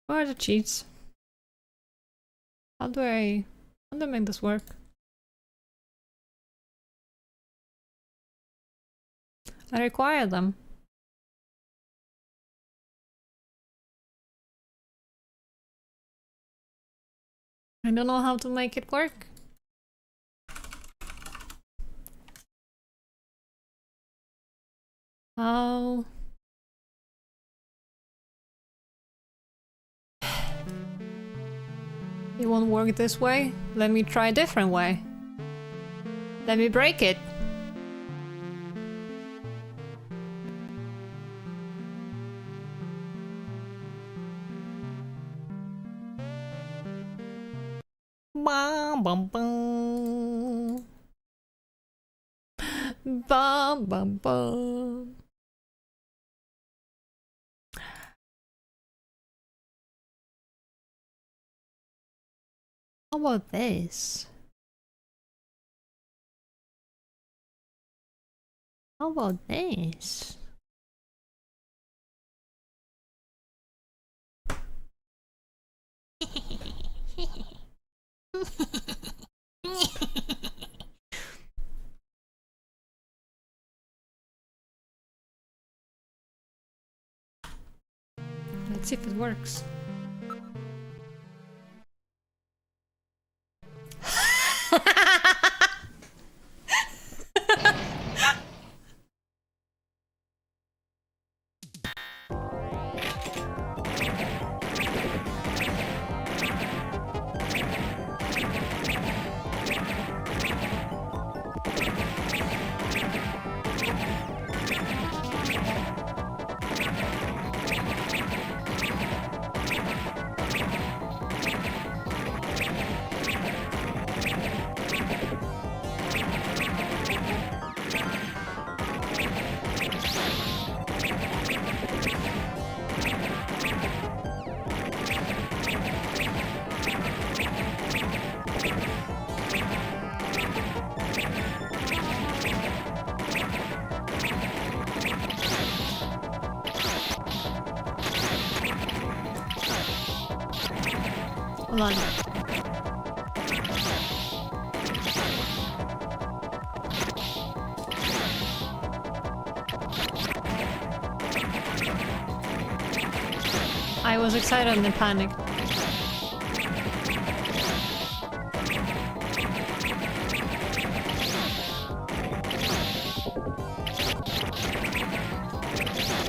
What are the cheats? How do I make this work? I require them. I don't know how to make it work. How? It won't work this way. Let me try a different way. Let me break it. Bum bum bum. Bum bum bum. How about this? How about this? Let's see if it works. Hold on. I was excited and then panicked.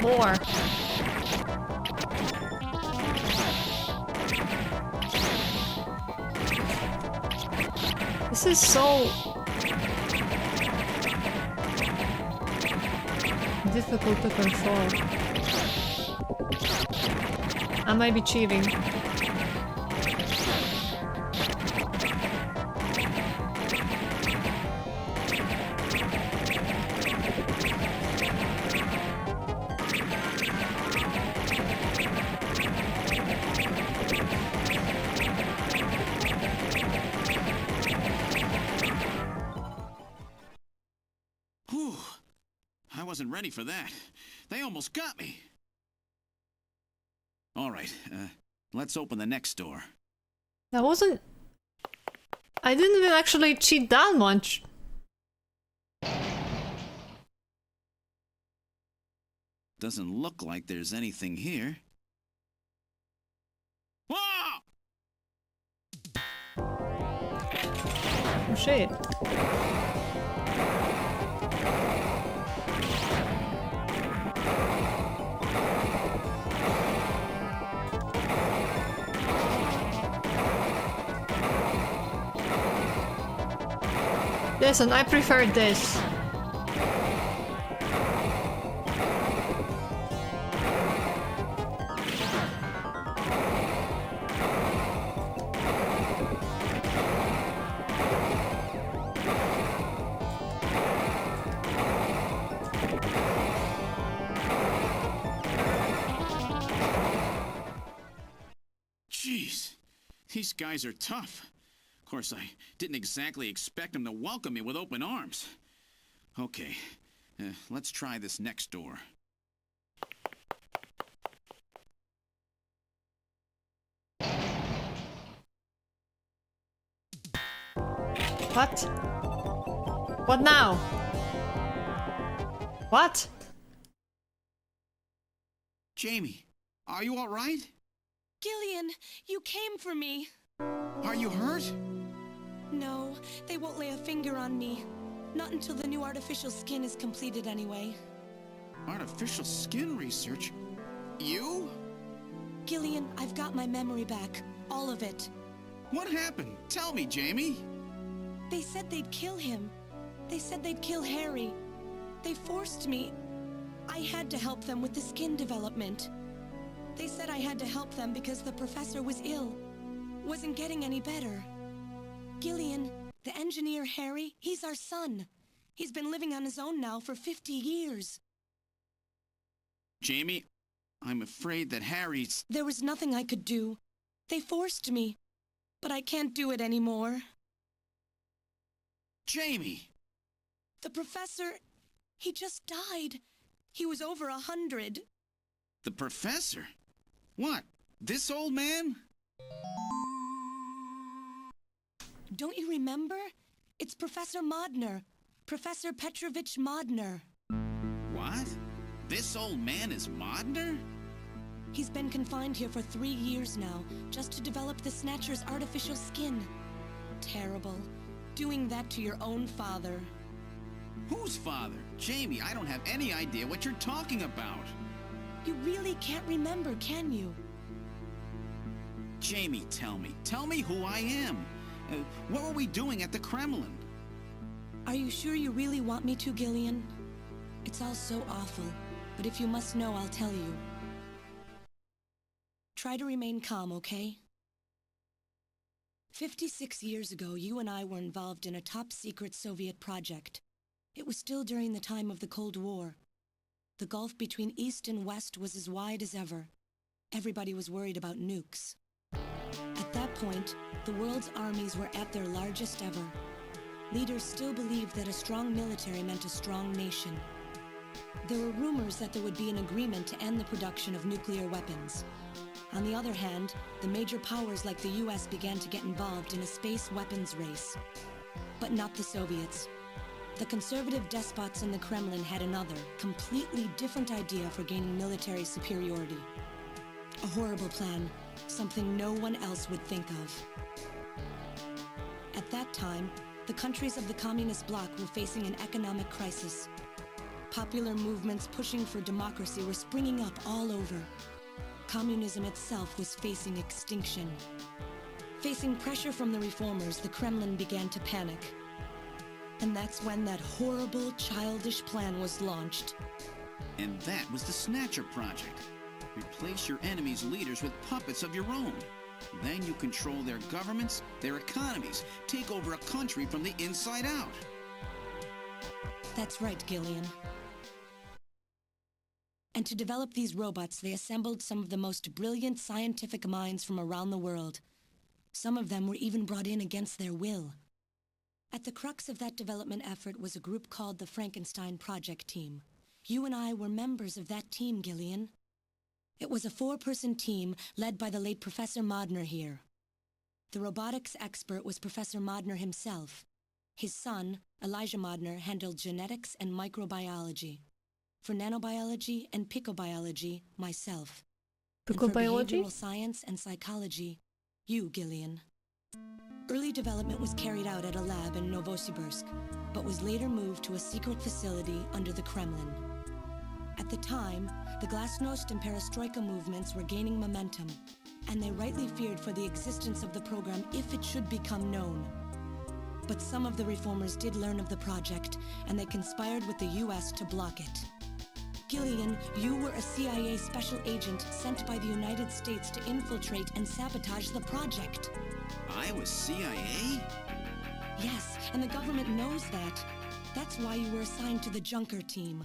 More. This is so difficult to control. I might be cheating. Whew. I wasn't ready for that. They almost got me. All right, let's open the next door. That wasn't... I didn't even actually cheat that much. Doesn't look like there's anything here. Whoa! Oh shit. Listen, I prefer this. Jeez, these guys are tough. Of course, I didn't exactly expect them to welcome me with open arms. Okay, let's try this next door. What? What now? What? Jamie, are you all right? Gillian, you came for me. Are you hurt? No, they won't lay a finger on me. Not until the new artificial skin is completed anyway. Artificial skin research? You? Gillian, I've got my memory back. All of it. What happened? Tell me, Jamie. They said they'd kill him. They said they'd kill Harry. They forced me. I had to help them with the skin development. They said I had to help them because the professor was ill. Wasn't getting any better. Gillian, the engineer Harry, he's our son. He's been living on his own now for 50 years. Jamie, I'm afraid that Harry's... There was nothing I could do. They forced me. But I can't do it anymore. Jamie! The professor, he just died. He was over 100. The professor? What? This old man? Don't you remember? It's Professor Modner. Professor Petrovich Modner. What? This old man is Modner? He's been confined here for 3 years now, just to develop the Snatcher's artificial skin. Terrible. Doing that to your own father. Whose father? Jamie, I don't have any idea what you're talking about. You really can't remember, can you? Jamie, tell me. Tell me who I am. What were we doing at the Kremlin? Are you sure you really want me to, Gillian? It's all so awful, but if you must know, I'll tell you. Try to remain calm, okay? 56 years ago, you and I were involved in a top-secret Soviet project. It was still during the time of the Cold War. The gulf between East and West was as wide as ever. Everybody was worried about nukes. At that point, the world's armies were at their largest ever. Leaders still believed that a strong military meant a strong nation. There were rumors that there would be an agreement to end the production of nuclear weapons. On the other hand, the major powers like the US began to get involved in a space weapons race. But not the Soviets. The conservative despots in the Kremlin had another, completely different idea for gaining military superiority. A horrible plan, something no one else would think of. At that time, the countries of the communist bloc were facing an economic crisis. Popular movements pushing for democracy were springing up all over. Communism itself was facing extinction. Facing pressure from the reformers, the Kremlin began to panic. And that's when that horrible, childish plan was launched. And that was the Snatcher project. Replace your enemy's leaders with puppets of your own. Then you control their governments, their economies, take over a country from the inside out. That's right, Gillian. And to develop these robots, they assembled some of the most brilliant scientific minds from around the world. Some of them were even brought in against their will. At the crux of that development effort was a group called the Frankenstein Project Team. You and I were members of that team, Gillian. It was a 4-person team led by the late Professor Modner here. The robotics expert was Professor Modner himself. His son, Elijah Modner, handled genetics and microbiology. For nanobiology and picobiology, myself. And for Picobiology? behavioral science and psychology, you, Gillian. Early development was carried out at a lab in Novosibirsk, but was later moved to a secret facility under the Kremlin. At the time, the Glasnost and Perestroika movements were gaining momentum, and they rightly feared for the existence of the program if it should become known. But some of the reformers did learn of the project, and they conspired with the US to block it. Gillian, you were a CIA special agent sent by the United States to infiltrate and sabotage the project. I was CIA? Yes, and the government knows that. That's why you were assigned to the Junker team.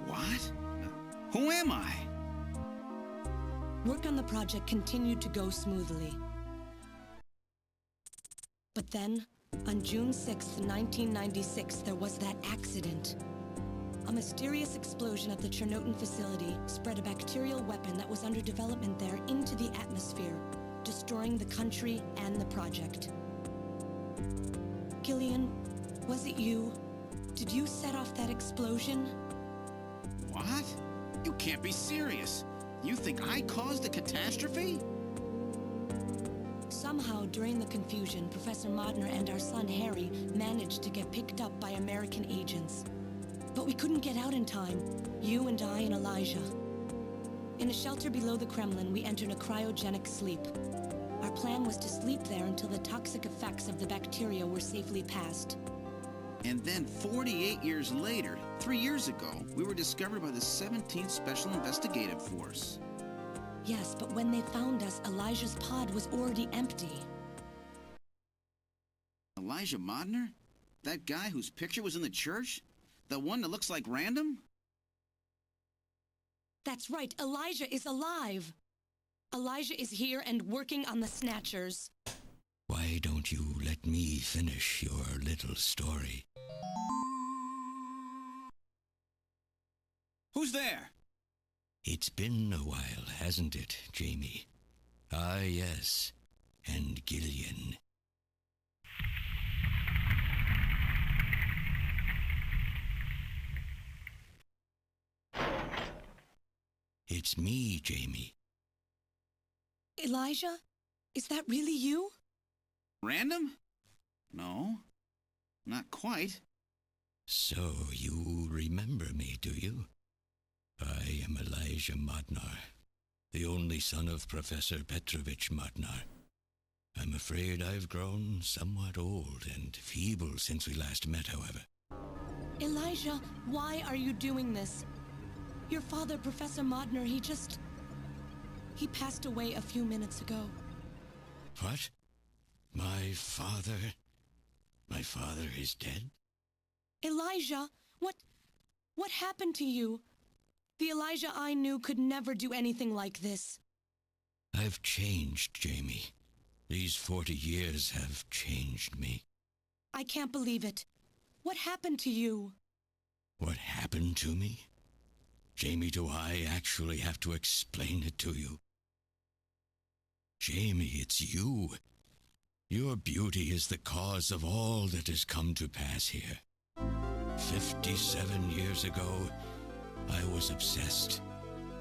What? Who am I? Work on the project continued to go smoothly. But then, on June 6th, 1996, there was that accident. A mysterious explosion at the Chernobyl facility spread a bacterial weapon that was under development there into the atmosphere, destroying the country and the project. Gillian, was it you? Did you set off that explosion? What? You can't be serious. You think I caused the catastrophe? Somehow, during the confusion, Professor Modner and our son Harry managed to get picked up by American agents. But we couldn't get out in time, you and I and Elijah. In a shelter below the Kremlin, we entered a cryogenic sleep. Our plan was to sleep there until the toxic effects of the bacteria were safely passed. And then 48 years later, 3 years ago, we were discovered by the 17th Special Investigative Force. Yes, but when they found us, Elijah's pod was already empty. Elijah Modner? That guy whose picture was in the church? The one that looks like Random? That's right, Elijah is alive! Elijah is here and working on the Snatchers. Why don't you let me finish your little story? Who's there? It's been a while, hasn't it, Jamie? Ah, yes. And Gillian. It's me, Jamie. Elijah? Is that really you? Random? No, not quite. So you remember me, do you? I am Elijah Modnar, the only son of Professor Petrovich Modnar. I'm afraid I've grown somewhat old and feeble since we last met, however. Elijah, why are you doing this? Your father, Professor Modner, he passed away a few minutes ago. What? My father is dead? Elijah, what happened to you? The Elijah I knew could never do anything like this. I've changed, Jamie. These 40 years have changed me. I can't believe it. What happened to you? What happened to me? Jamie, do I actually have to explain it to you? Jamie, it's you. Your beauty is the cause of all that has come to pass here. 57 years ago, I was obsessed.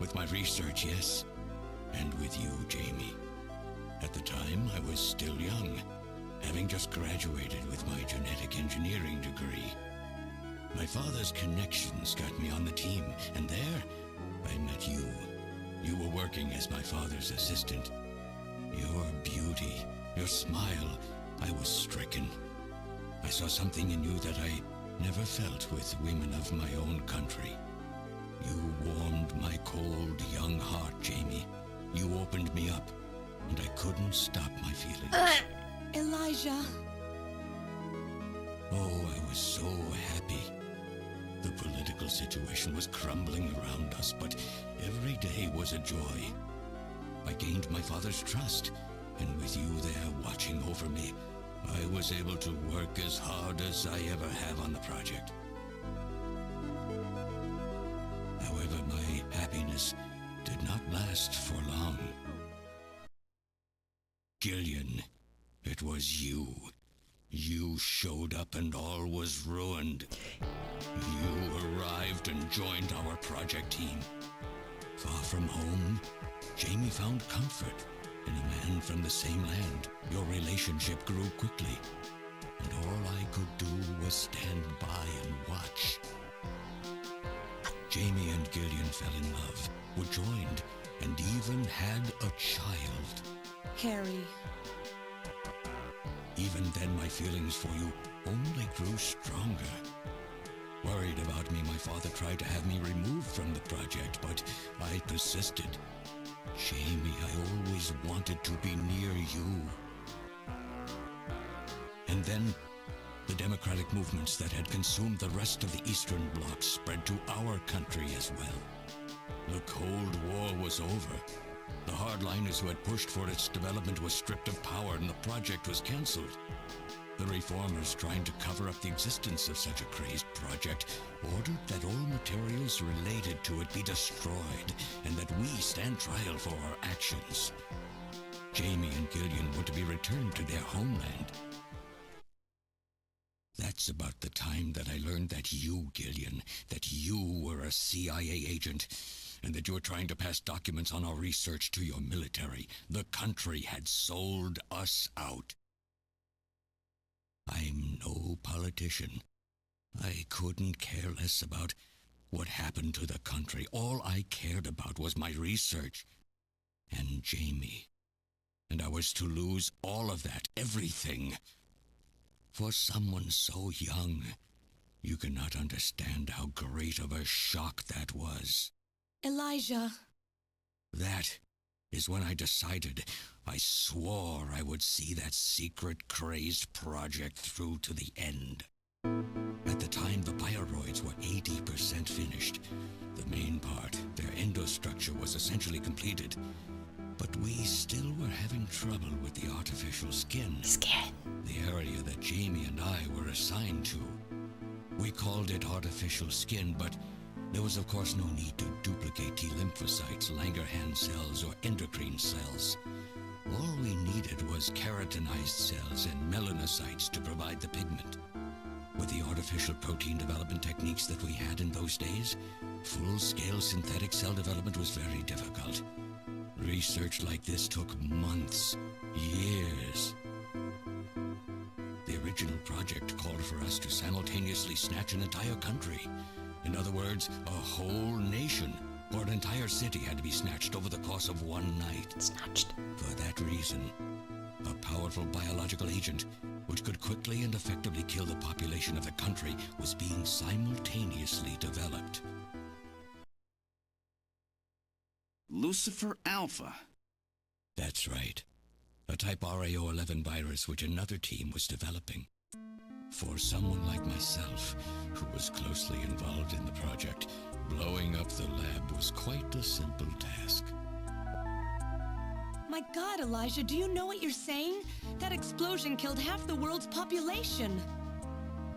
With my research, yes, and with you, Jamie. At the time, I was still young, having just graduated with my genetic engineering degree. My father's connections got me on the team, and there, I met you. You were working as my father's assistant. Your beauty, your smile, I was stricken. I saw something in you that I never felt with women of my own country. You warmed my cold, young heart, Jamie. You opened me up, and I couldn't stop my feelings. Elijah. Oh, I was so happy. The political situation was crumbling around us, but every day was a joy. I gained my father's trust, and with you there watching over me, I was able to work as hard as I ever have on the project. However, my happiness did not last for long. Gillian, it was you. You showed up and all was ruined. You arrived and joined our project team. Far from home, Jamie found comfort in a man from the same land. Your relationship grew quickly, and all I could do was stand by and watch. Jamie and Gillian fell in love, were joined, and even had a child. Harry. Even then, my feelings for you only grew stronger. Worried about me, my father tried to have me removed from the project, but I persisted. Jamie, I always wanted to be near you. And then, the democratic movements that had consumed the rest of the Eastern Bloc spread to our country as well. The Cold War was over. The hardliners who had pushed for its development were stripped of power and the project was cancelled. The reformers, trying to cover up the existence of such a crazed project, ordered that all materials related to it be destroyed and that we stand trial for our actions. Jamie and Gillian were to be returned to their homeland. That's about the time that I learned that you, Gillian, that you were a CIA agent, and that you were trying to pass documents on our research to your military. The country had sold us out. I'm no politician. I couldn't care less about what happened to the country. All I cared about was my research and Jamie. And I was to lose all of that, everything. For someone so young, you cannot understand how great of a shock that was. Elijah. That is when I decided, I swore I would see that secret, crazed project through to the end. At the time, the bioroids were 80% finished. The main part, their endostructure, was essentially completed. But we still were having trouble with the artificial skin. The area that Jamie and I were assigned to. We called it artificial skin, but there was of course no need to duplicate T lymphocytes, Langerhans cells, or endocrine cells. All we needed was keratinized cells and melanocytes to provide the pigment. With the artificial protein development techniques that we had in those days, full-scale synthetic cell development was very difficult. Research like this took months, years. The original project called for us to simultaneously snatch an entire country. In other words, a whole nation, or an entire city had to be snatched over the course of one night. Snatched. For that reason, a powerful biological agent, which could quickly and effectively kill the population of the country, was being simultaneously developed. Lucifer Alpha. That's right. A type RAO11 virus which another team was developing. For someone like myself, who was closely involved in the project, blowing up the lab was quite a simple task. My God, Elijah, do you know what you're saying? That explosion killed half the world's population.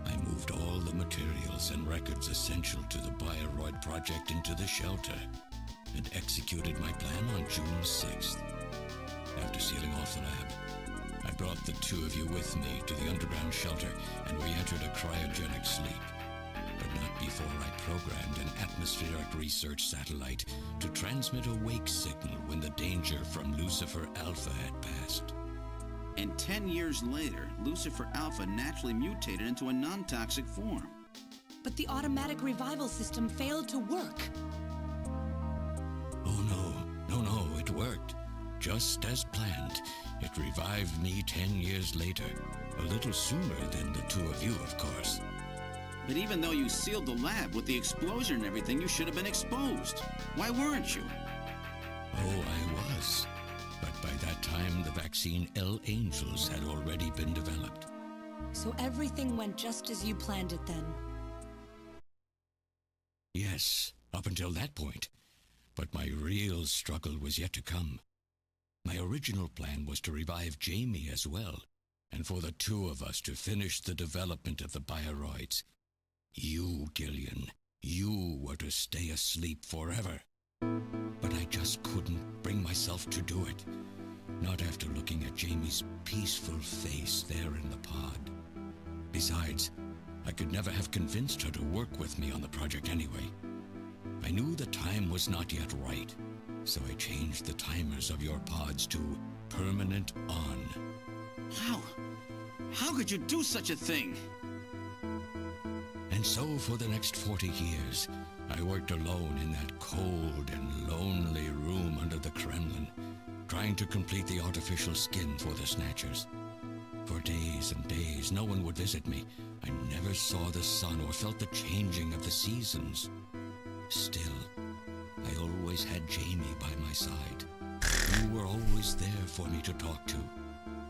I moved all the materials and records essential to the Bioroid project into the shelter and executed my plan on June 6th. after sealing off the lab. I brought the two of you with me to the underground shelter, and we entered a cryogenic sleep. But not before I programmed an atmospheric research satellite to transmit a wake signal when the danger from Lucifer Alpha had passed. And 10 years later, Lucifer Alpha naturally mutated into a non-toxic form. But the automatic revival system failed to work. Oh no, it worked. Just as planned. It revived me 10 years later. A little sooner than the two of you, of course. But even though you sealed the lab with the explosion and everything, you should have been exposed. Why weren't you? Oh, I was. But by that time, the vaccine L Angels had already been developed. So everything went just as you planned it then. Yes, up until that point. But my real struggle was yet to come. My original plan was to revive Jamie as well, and for the two of us to finish the development of the bioroids. You, Gillian, you were to stay asleep forever. But I just couldn't bring myself to do it. Not after looking at Jamie's peaceful face there in the pod. Besides, I could never have convinced her to work with me on the project anyway. I knew the time was not yet right, so I changed the timers of your pods to permanent on. How? How could you do such a thing? And so for the next 40 years, I worked alone in that cold and lonely room under the Kremlin, trying to complete the artificial skin for the Snatchers. For days and days, no one would visit me. I never saw the sun or felt the changing of the seasons. Still, I always had Jamie by my side. You were always there for me to talk to.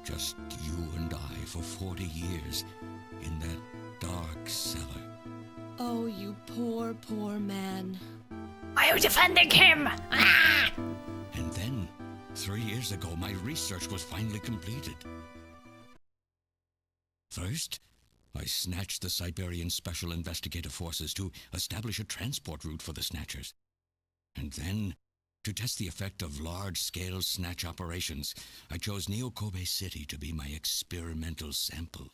Just you and I for 40 years in that dark cellar. Oh, you poor, poor man. Why are you defending him? Ah! And then, 3 years ago, my research was finally completed. First, I snatched the Siberian Special Investigative Forces to establish a transport route for the Snatchers. And then, to test the effect of large-scale snatch operations, I chose Neokobe City to be my experimental sample.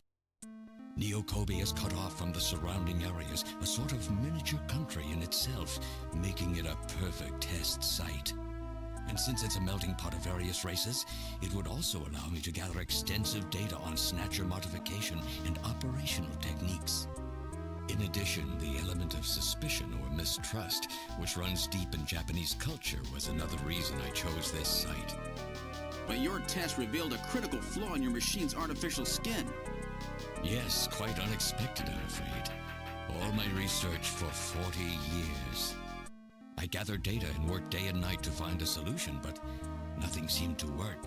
Neokobe is cut off from the surrounding areas, a sort of miniature country in itself, making it a perfect test site. And since it's a melting pot of various races, it would also allow me to gather extensive data on Snatcher modification and operational techniques. In addition, the element of suspicion or mistrust, which runs deep in Japanese culture, was another reason I chose this site. But your test revealed a critical flaw in your machine's artificial skin. Yes, quite unexpected, I'm afraid. All my research for 40 years. I gathered data and worked day and night to find a solution, but nothing seemed to work.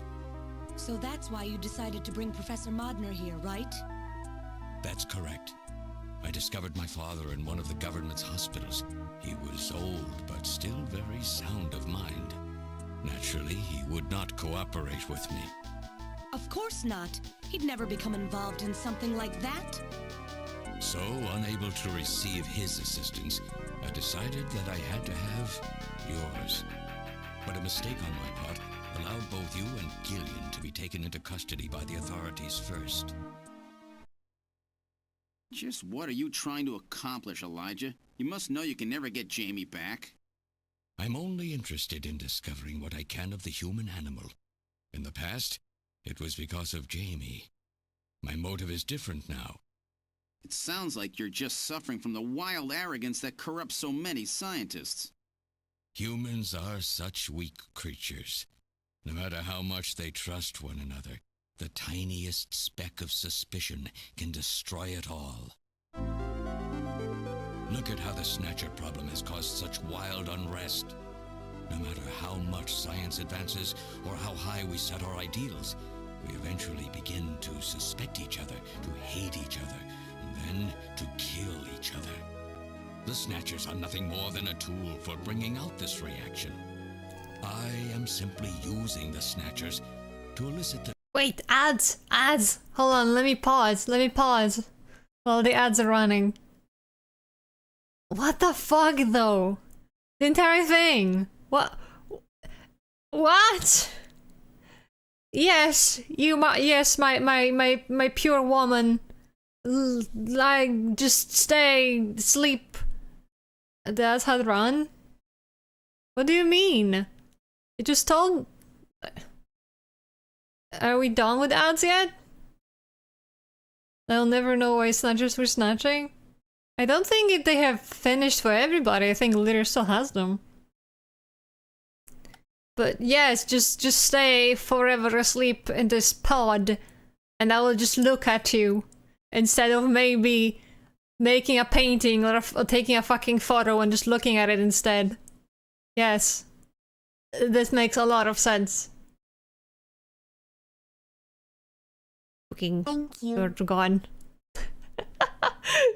So that's why you decided to bring Professor Modner here, right? That's correct. I discovered my father in one of the government's hospitals. He was old, but still very sound of mind. Naturally, he would not cooperate with me. Of course not. He'd never become involved in something like that. So, unable to receive his assistance, I decided that I had to have yours. But a mistake on my part allowed both you and Gillian to be taken into custody by the authorities first. Just what are you trying to accomplish, Elijah? You must know you can never get Jamie back. I'm only interested in discovering what I can of the human animal. In the past, it was because of Jamie. My motive is different now. It sounds like you're just suffering from the wild arrogance that corrupts so many scientists. Humans are such weak creatures. No matter how much they trust one another, the tiniest speck of suspicion can destroy it all. Look at how the Snatcher problem has caused such wild unrest. No matter how much science advances or how high we set our ideals, we eventually begin to suspect each other, to hate each other, and then to kill each other. The Snatchers are nothing more than a tool for bringing out this reaction. I am simply using the Snatchers to elicit the... Wait, ads! Ads! Hold on, let me pause while the ads are running. What the fuck, though? The entire thing! What? What? Yes, yes, my pure woman. Like, just stay, sleep. That's how to run? What do you mean? You just told... Are we done with ads yet? I'll never know why Snatchers were snatching. I don't think they have finished for everybody. I think Litter still has them. But yes, just stay forever asleep in this pod, and I will just look at you instead of maybe making a painting or taking a fucking photo and just looking at it instead. Yes, this makes a lot of sense. Fucking Thank you. you're gone.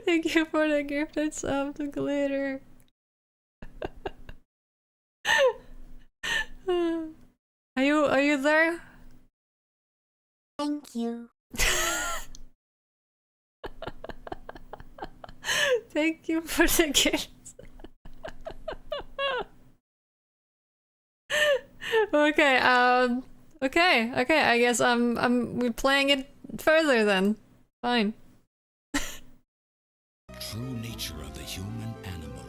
Thank you for the gifted sub to Glitter. Are you there? Thank you. Thank you for the gift. Okay, okay, I guess we're playing it further then. Fine. True nature of the human animal.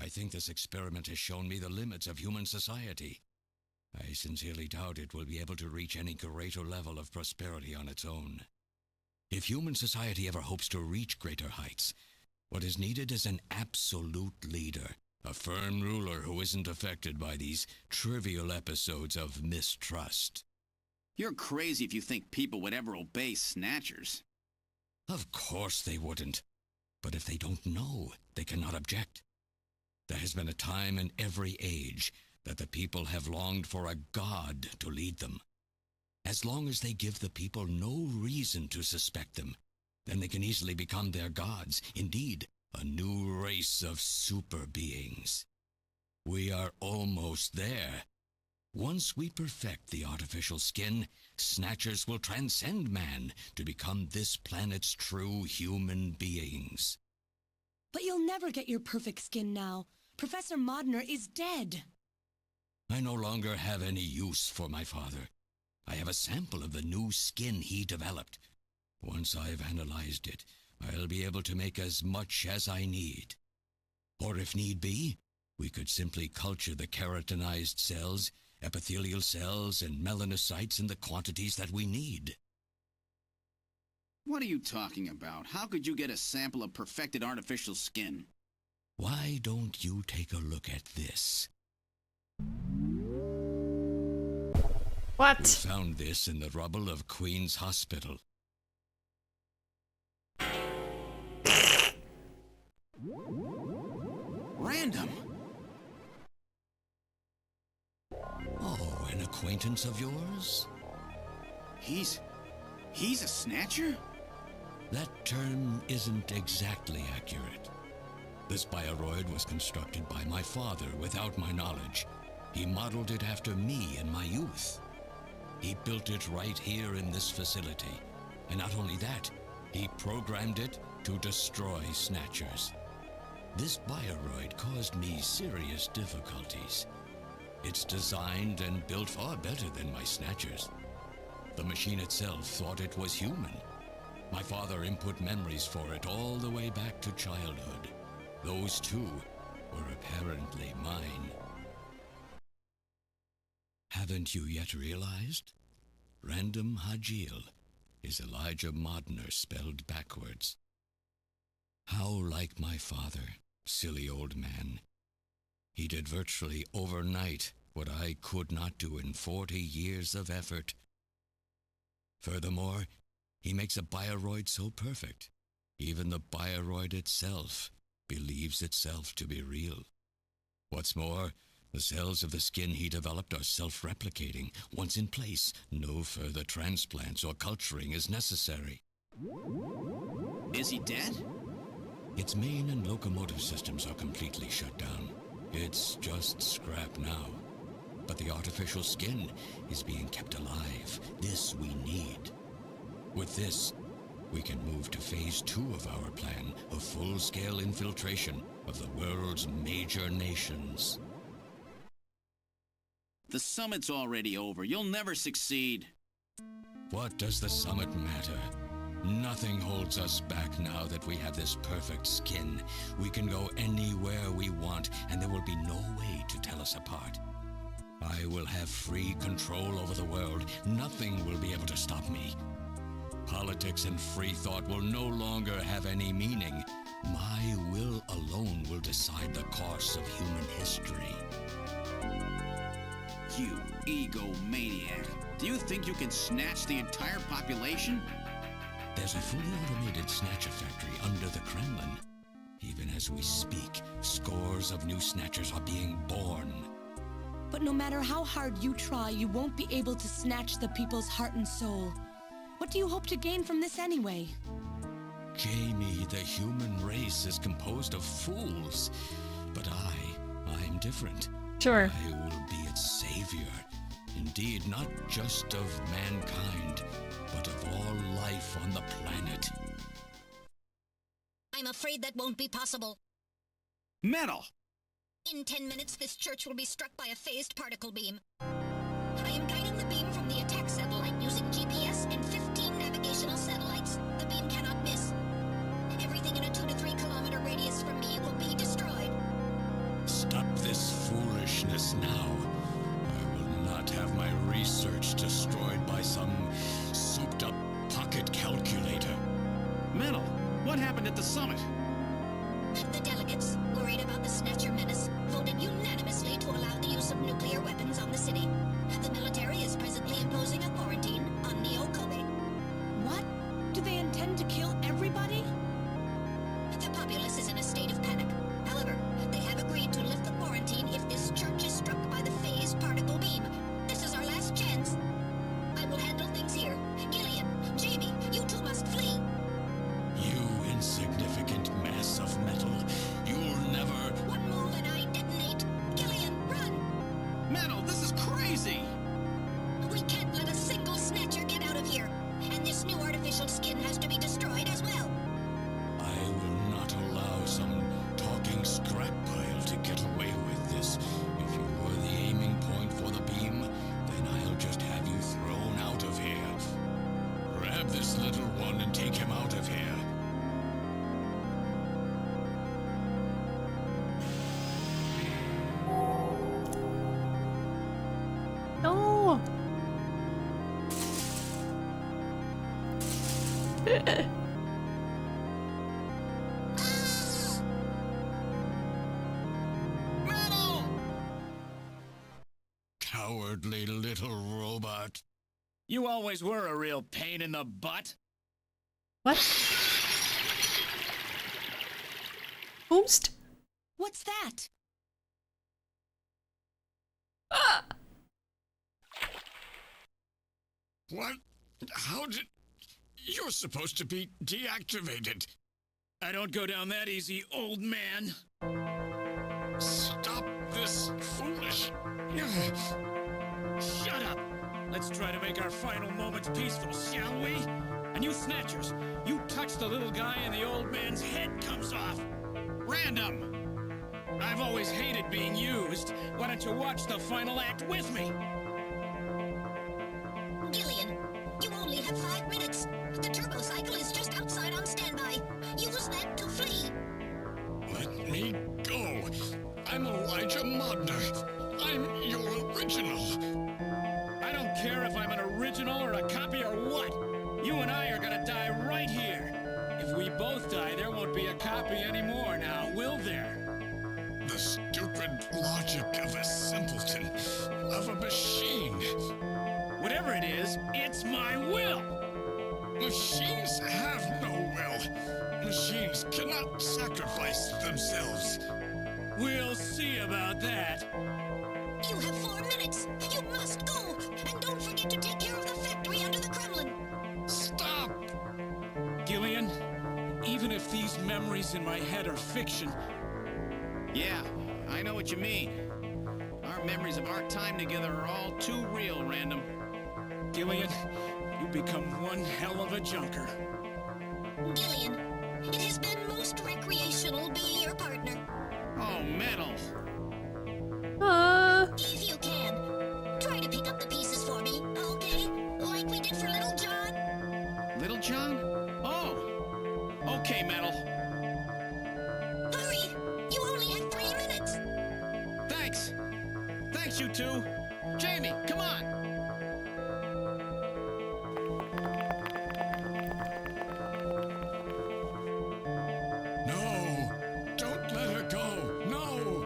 I think this experiment has shown me the limits of human society. I sincerely doubt it will be able to reach any greater level of prosperity on its own. If human society ever hopes to reach greater heights, what is needed is an absolute leader, a firm ruler who isn't affected by these trivial episodes of mistrust. You're crazy if you think people would ever obey Snatchers. Of course they wouldn't. But if they don't know, they cannot object. There has been a time in every age that the people have longed for a god to lead them. As long as they give the people no reason to suspect them, then they can easily become their gods, indeed, a new race of super beings. We are almost there. Once we perfect the artificial skin, Snatchers will transcend man to become this planet's true human beings. But you'll never get your perfect skin now. Professor Modner is dead. I no longer have any use for my father. I have a sample of the new skin he developed. Once I've analyzed it, I'll be able to make as much as I need. Or if need be, we could simply culture the keratinized cells, epithelial cells, and melanocytes in the quantities that we need. What are you talking about? How could you get a sample of perfected artificial skin? Why don't you take a look at this? What? We found this in the rubble of Queen's Hospital. Random. Oh, an acquaintance of yours? He's a Snatcher? That term isn't exactly accurate. This bioroid was constructed by my father without my knowledge. He modeled it after me in my youth. He built it right here in this facility. And not only that, he programmed it to destroy Snatchers. This bioroid caused me serious difficulties. It's designed and built far better than my Snatchers. The machine itself thought it was human. My father input memories for it all the way back to childhood. Those too were apparently mine. Haven't you yet realized? Random Hajil is Elijah Modner spelled backwards. How like my father, silly old man. He did virtually overnight what I could not do in 40 years of effort. Furthermore, he makes a bioroid so perfect, even the bioroid itself believes itself to be real. What's more, the cells of the skin he developed are self-replicating. Once in place, no further transplants or culturing is necessary. Is he dead? Its main and locomotive systems are completely shut down. It's just scrap now. But the artificial skin is being kept alive. This we need. With this, we can move to phase 2 of our plan of full-scale infiltration of the world's major nations. The summit's already over. You'll never succeed. What does the summit matter? Nothing holds us back now that we have this perfect skin. We can go anywhere we want, and there will be no way to tell us apart. I will have free control over the world. Nothing will be able to stop me. Politics and free thought will no longer have any meaning. My will alone will decide the course of human history. You egomaniac. Do you think you can snatch the entire population? There's a fully automated Snatcher factory under the Kremlin. Even as we speak, scores of new Snatchers are being born. But no matter how hard you try, you won't be able to snatch the people's heart and soul. What do you hope to gain from this anyway? Jamie, the human race is composed of fools. But I'm different. Sure. I will be its savior. Indeed, not just of mankind, but of all life on the planet. I'm afraid that won't be possible. Metal! In 10 minutes, this church will be struck by a phased particle beam. I am guiding the beam from the attack satellite using GPS and 15 navigational satellites. The beam cannot miss. Everything in a 2 to 3 kilometer radius from me will be destroyed. Stop this foolishness now. I will not have my research destroyed by some souped-up pocket calculator. Metal, what happened at the summit? The delegates, worried about the Snatcher menace, voted unanimously to allow the use of nuclear weapons on the city. The military is presently imposing a quarantine on Neo-Kobe. What? Do they intend to kill everybody? The populace is in a state of panic. However, they have agreed to lift the quarantine if this church is struck by the phased particle beam. This is our last chance. I will handle things here. Gillian, Jamie, you two must flee. You insignificant mass of metal. You'll never... One move and I detonate. Gillian, run! Metal, this is crazy! We can't let a single Snatcher get out of here. And this new artificial skin has to be destroyed as well. I will not allow some talking scrap pile to get away with this. If you were the aiming point for the beam, then I'll just have you thrown out of here. Grab this little one and take him out of here. No. Metal! Cowardly little robot. You always were a real pain in the butt. What? Boost? What's that? Ah! What? How did... You're supposed to be deactivated. I don't go down that easy, old man. Stop this foolish... Shut up! Let's try to make our final moments peaceful, shall we? And you Snatchers, you touch the little guy and the old man's head comes off. Random! I've always hated being used. Why don't you watch the final act with me? Gillian, you only have 5 minutes. The turbo cycle is just outside on standby. Use that to flee. Let me go. I'm Elijah Modner. I'm your original. I don't care if I'm an original or a copy or what. You and I are gonna die right here. If we both die, there won't be a copy anymore now, will there? The stupid logic of a simpleton, of a machine. Whatever it is, it's my will. Machines have no will. Machines cannot sacrifice themselves. We'll see about that. You have 4 minutes. You must go. And don't forget to take care of the factory under the Kremlin. Stop! Gillian, even if these memories in my head are fiction... Yeah, I know what you mean. Our memories of our time together are all too real, Random. Gillian, you become one hell of a junker. Gillian, it has been most recreational being your partner. Oh, Metal. If you can, Thanks, you two. Jamie, come on. No! Don't let her go! No!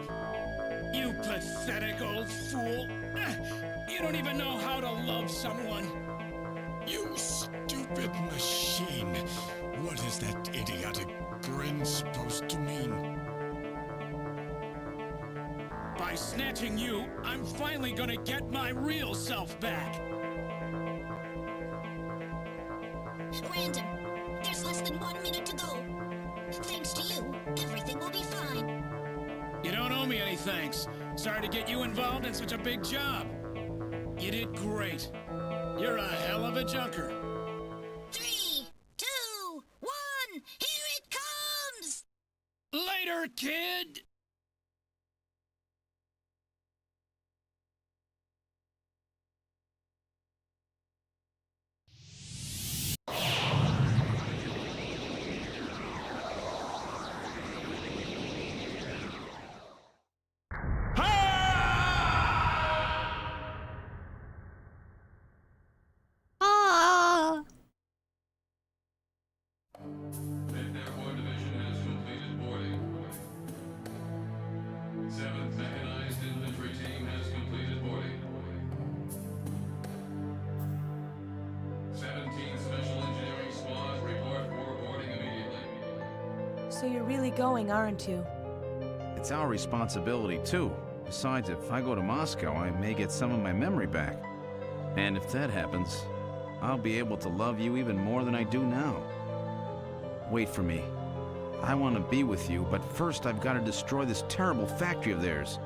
You pathetic old fool. You don't even know how to love someone. You stupid machine! What is that idiotic grin supposed to mean? By snatching you, I'm finally gonna get my real self back. Random. There's less than 1 minute to go. Thanks to you, everything will be fine. You don't owe me any thanks. Sorry to get you involved in such a big job. You did great. You're a hell of a junker. 3, 2, 1, here it comes! Later, kid! Ah! Fifth Airborne Division has completed boarding. 7th Mechanized Infantry Team has completed boarding. 17th Special Engineering Squad report for boarding immediately. So you're really going, aren't you? It's our responsibility, too. Besides, if I go to Moscow, I may get some of my memory back. And if that happens, I'll be able to love you even more than I do now. Wait for me. I want to be with you, but first I've got to destroy this terrible factory of theirs.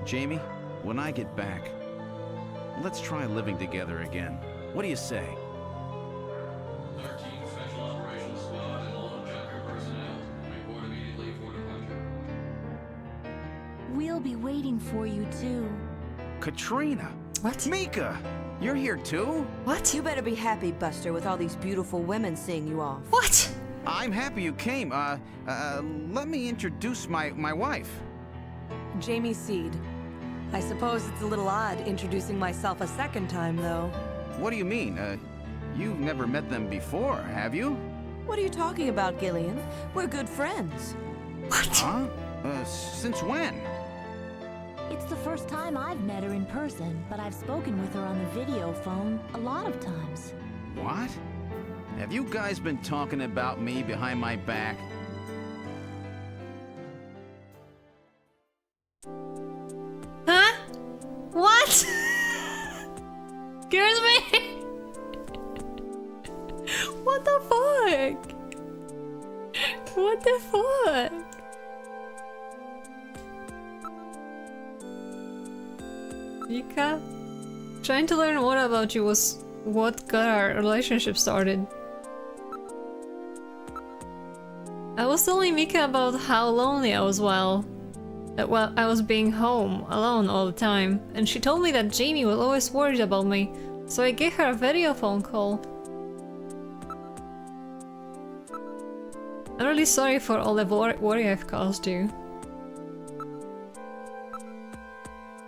Jamie, when I get back, let's try living together again. What do you say? 13th Special Operations Squad and all junker personnel report immediately for departure. We'll be waiting for you too. Katrina! What? Mika! You're here too? What? You better be happy, Buster, with all these beautiful women seeing you off. What? I'm happy you came. Let me introduce my wife. Jamie Seed. I suppose it's a little odd introducing myself a second time, though. What do you mean? You've never met them before, have you? What are you talking about, Gillian? We're good friends. What? Huh? Since when? It's the first time I've met her in person, but I've spoken with her on the video phone a lot of times. What? Have you guys been talking about me behind my back? Huh? What? Excuse me? What the fuck? What the fuck? Mika? Trying to learn more about you was what got our relationship started. I was telling Mika about how lonely I was while I was being home alone all the time, and she told me that Jamie was always worried about me, so I gave her a video phone call. I'm really sorry for all the worry I've caused you.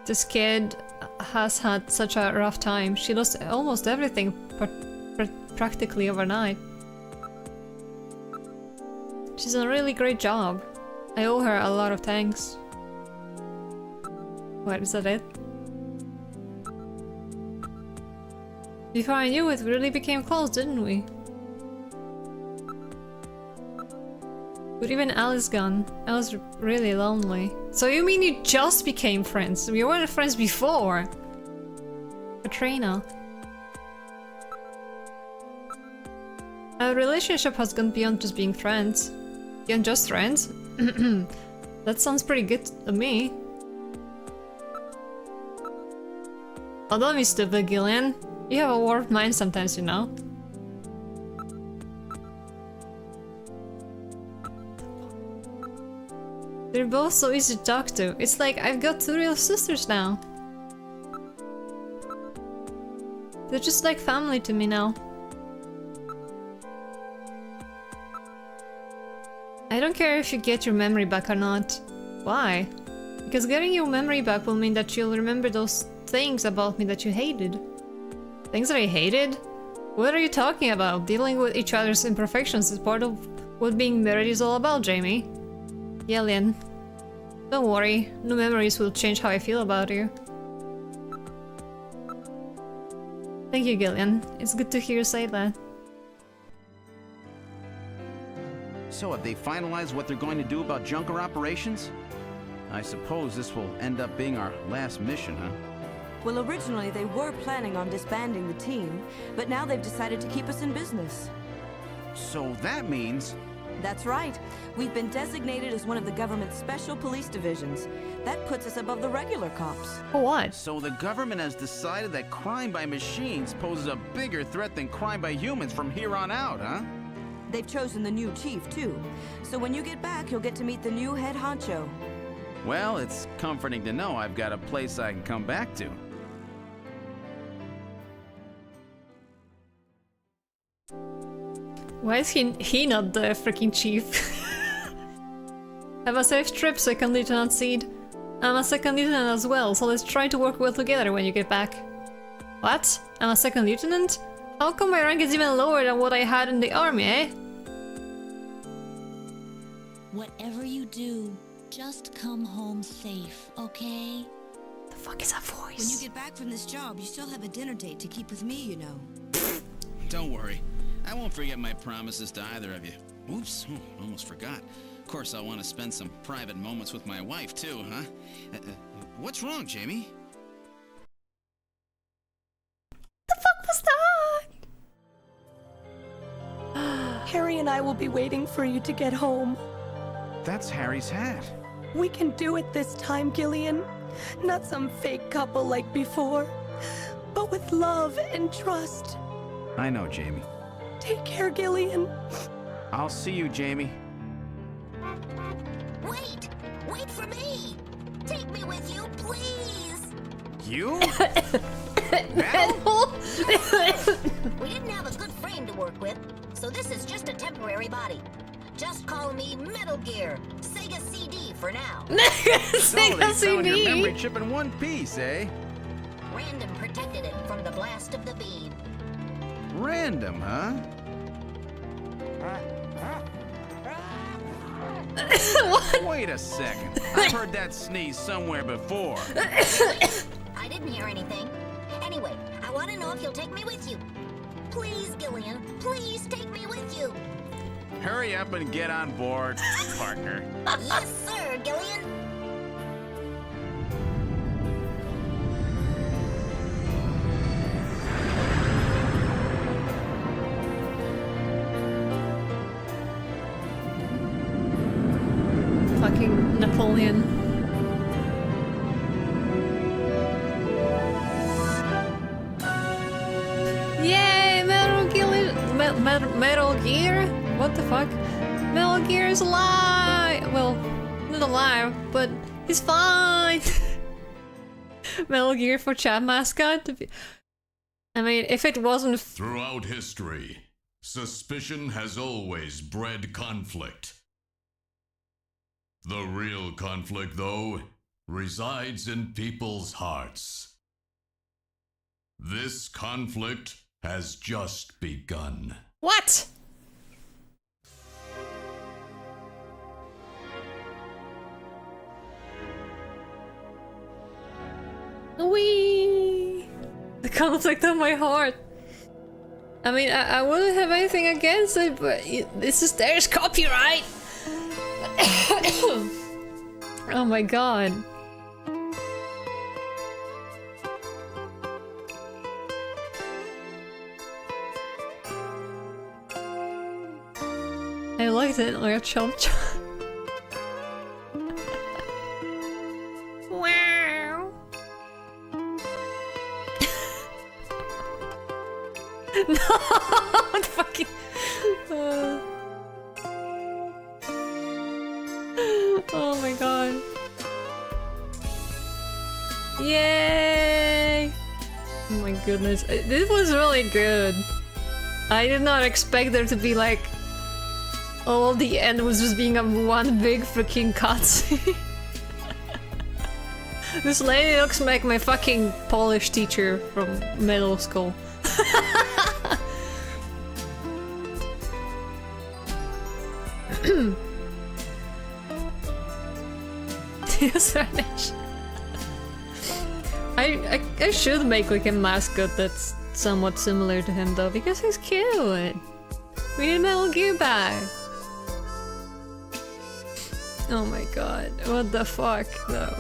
This kid has had such a rough time. She lost almost everything practically overnight. She's done a really great job. I owe her a lot of thanks. What, is that it? Before I knew it, we really became close, didn't we? With even Alice gone, I was really lonely. So you mean you just became friends? We weren't friends before! Katrina. Our relationship has gone beyond just being friends. Beyond just friends? That sounds pretty good to me. Oh, don't be stupid, Gillian. You have a warped mind sometimes, you know. They're both so easy to talk to. It's like I've got two real sisters now. They're just like family to me now. I don't care if you get your memory back or not. Why? Because getting your memory back will mean that you'll remember those things about me that you hated. Things that I hated? What are you talking about? Dealing with each other's imperfections is part of what being married is all about, Jamie. Yeah, Lynn. Don't worry, new memories will change how I feel about you. Thank you, Gillian. It's good to hear you say that. So have they finalized what they're going to do about Junker operations? I suppose this will end up being our last mission, huh? Well, originally they were planning on disbanding the team, but now they've decided to keep us in business. So that means... That's right. We've been designated as one of the government's special police divisions. That puts us above the regular cops. For what? So the government has decided that crime by machines poses a bigger threat than crime by humans from here on out, huh? They've chosen the new chief, too. So when you get back, you'll get to meet the new head honcho. Well, it's comforting to know I've got a place I can come back to. Why is he not the freaking chief? Have a safe trip, Second Lieutenant Seed. I'm a Second Lieutenant as well, so let's try to work well together when you get back. What? I'm a Second Lieutenant? How come my rank is even lower than what I had in the army, eh? Whatever you do, just come home safe, okay? The fuck is that voice? When you get back from this job, you still have a dinner date to keep with me, you know. Don't worry. I won't forget my promises to either of you. Oops, almost forgot. Of course, I'll want to spend some private moments with my wife, too, huh? What's wrong, Jamie? The fuck was that? Harry and I will be waiting for you to get home. That's Harry's hat. We can do it this time, Gillian. Not some fake couple like before, but with love and trust. I know, Jamie. Take care, Gillian. I'll see you, Jamie. Wait! Wait for me! Take me with you, please! You? We didn't have a good frame to work with, so this is just a temporary body. Just call me Metal Gear, Sega CD for now. Sega So they found your CD. memory chip in one piece, eh? Random protected it from the blast of the beam. Random, huh? What? Wait a second. I've heard that sneeze somewhere before. I didn't hear anything. Anyway, I want to know if you'll take me with you. Please, Gillian, please take me with you. Hurry up and get on board, partner. Yes, sir, Gillian. Fucking Napoleon. Yay! Metal Gear? What the fuck? Metal Gear is alive! Well, not alive, but he's fine! Metal Gear for chat mascot? I mean, if it wasn't... Throughout history, suspicion has always bred conflict. The real conflict, though, resides in people's hearts. This conflict has just begun. What? Wee! The conflict of my heart. I mean, I wouldn't have anything against it, but there's copyright. Oh my god. I liked it like a chomp. Wow. No, fucking. Oh my god. Yay! Oh my goodness. This was really good. I did not expect there to be like... all the end was just being a one big freaking cutscene. This lady looks like my fucking Polish teacher from middle school. I should make like a mascot that's somewhat similar to him though, because he's cute. We need a little gear bag. Oh my god, what the fuck though?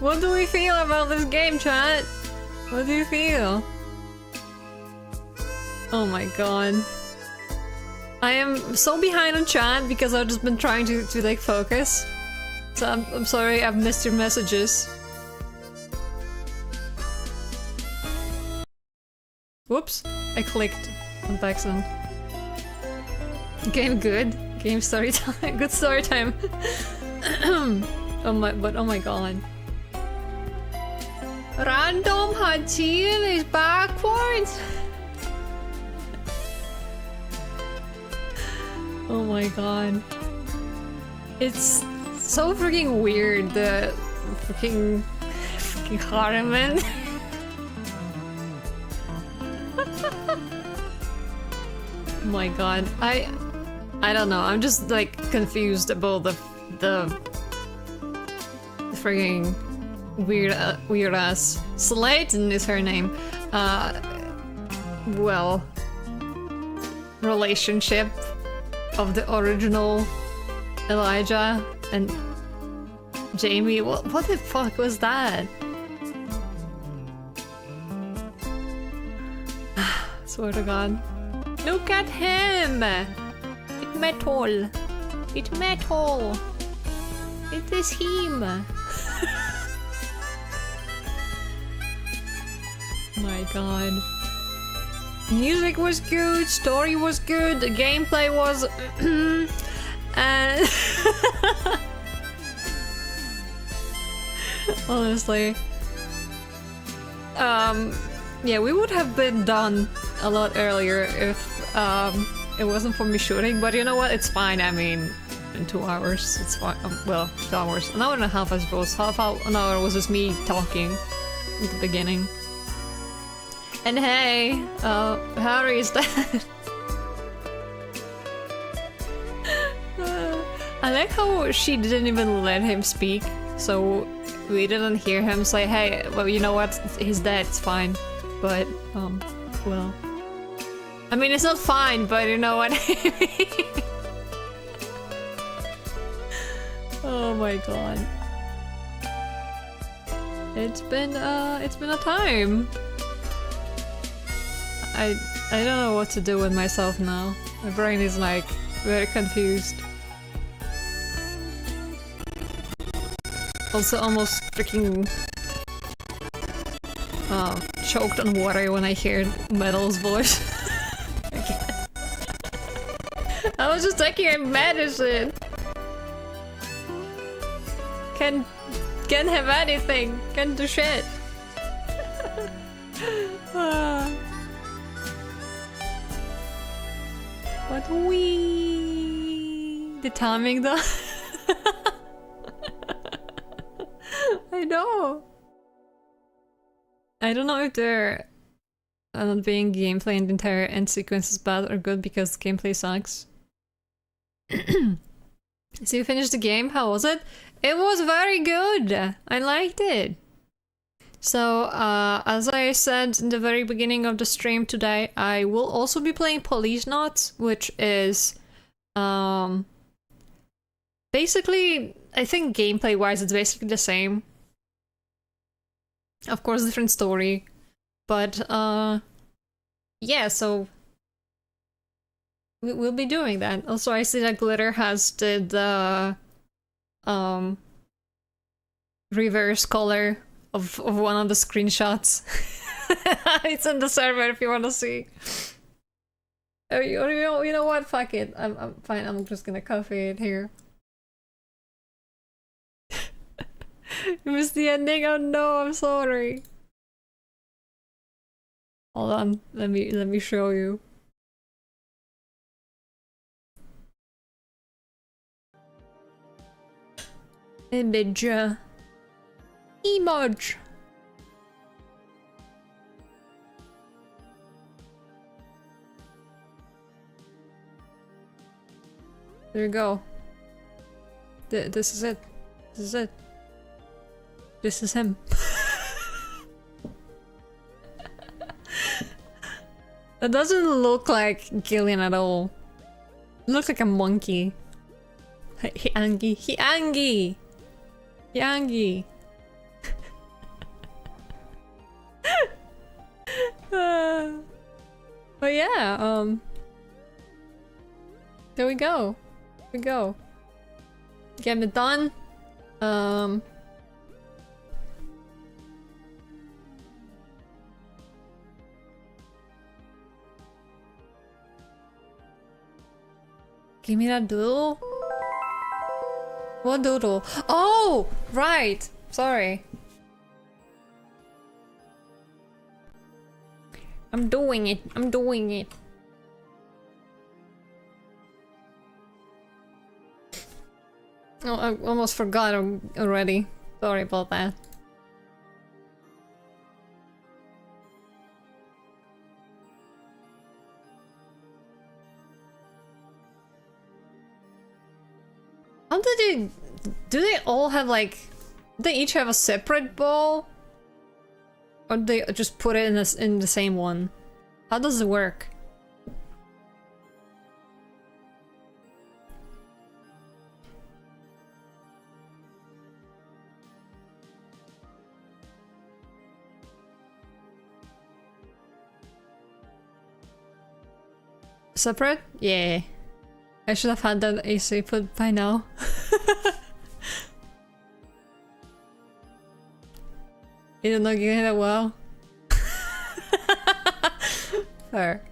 What do we feel about this game, chat? What do you feel? Oh my god. I am so behind on chat because I've just been trying to like focus. So I'm sorry I've missed your messages. Whoops, I clicked on accident. Game good. Game story time. Good story time. Oh my god. Random Hatil is backwards. Oh my god. It's so freaking weird, the freaking Harriman. Oh my god. I don't know, I'm just like confused about the freaking weird ass Slayton is her name. Well, relationship of the original Elijah and Jamie. What the fuck was that? Swear to god. Look at him! It's metal! It's metal! It is him! My god. Music was good, story was good, the gameplay was and honestly. Yeah, we would have been done a lot earlier if it wasn't for me shooting, but you know what? It's fine. I mean, in 2 hours, it's fine. Well, 2 hours. An hour and a half, I suppose. An hour was just me talking at the beginning. And hey, Harry is dead. I like how she didn't even let him speak, so we didn't hear him say, hey, well, you know what? He's dead, it's fine. But, well. I mean, it's not fine, but you know what I mean? Oh my god. It's been a time. I don't know what to do with myself now. My brain is like very confused. Also almost freaking choked on water when I hear Metal's voice. Again. I was just taking a medicine. Can't have anything. Can't do shit. But the timing though. I know. I don't know if they're not being gameplay and the entire end sequence is bad or good because gameplay sucks. So you finished the game? How was it? It was very good. I liked it. So, as I said in the very beginning of the stream today, I will also be playing Police Knots, which is basically, I think gameplay-wise, it's basically the same. Of course, different story, but yeah. So we'll be doing that. Also, I see that Glitter has the reverse color of one of the screenshots. It's in the server if you want to see. Oh, you know what? Fuck it. I'm fine. I'm just gonna copy it here. You missed the ending? Oh no, I'm sorry. Hold on, let me show you. Image. Emoji. There you go. This is it. This is it. This is him. That doesn't look like Gillian at all. It looks like a monkey. Angie. Angie. Angie. But yeah, there we go. Here we go. Game it done. Give me that doodle. What doodle? Oh, right. Sorry. I'm doing it. I'm doing it. Oh, I almost forgot already. Sorry about that. How did they... Do they all have like... Do they each have a separate ball? Or do they just put it in the same one? How does it work? Separate? Yeah. I should have had that AC put by now. You don't know getting it well. Fair.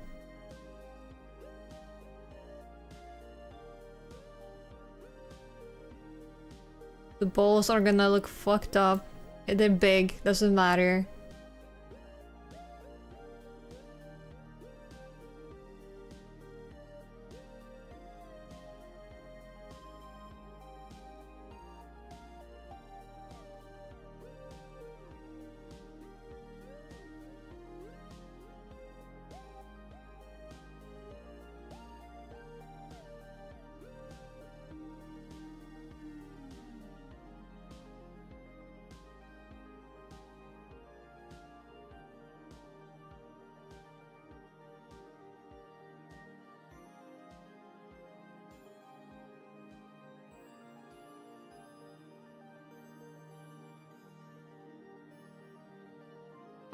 The balls are gonna look fucked up. They're big, doesn't matter.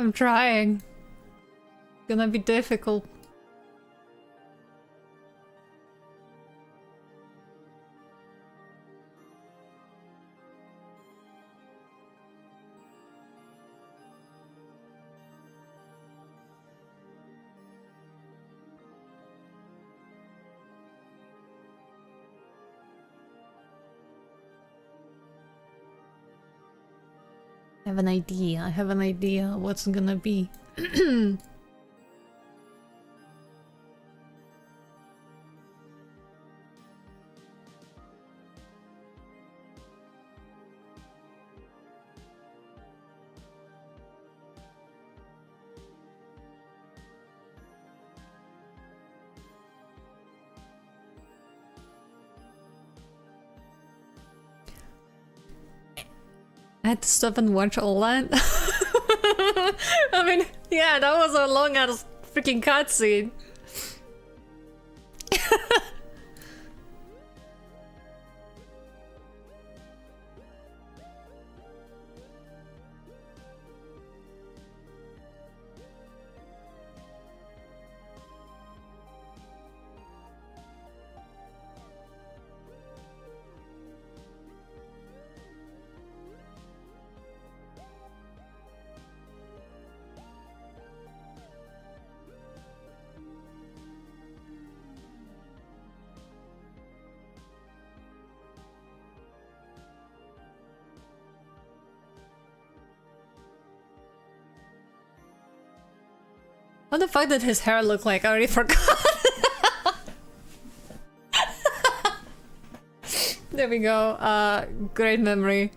I'm trying. Gonna be difficult. I have an idea. I have an idea what's gonna be. I had to stop and watch all that. I mean, yeah, that was a long ass freaking cutscene. What the fuck did his hair look like? I already forgot. There we go. Great memory.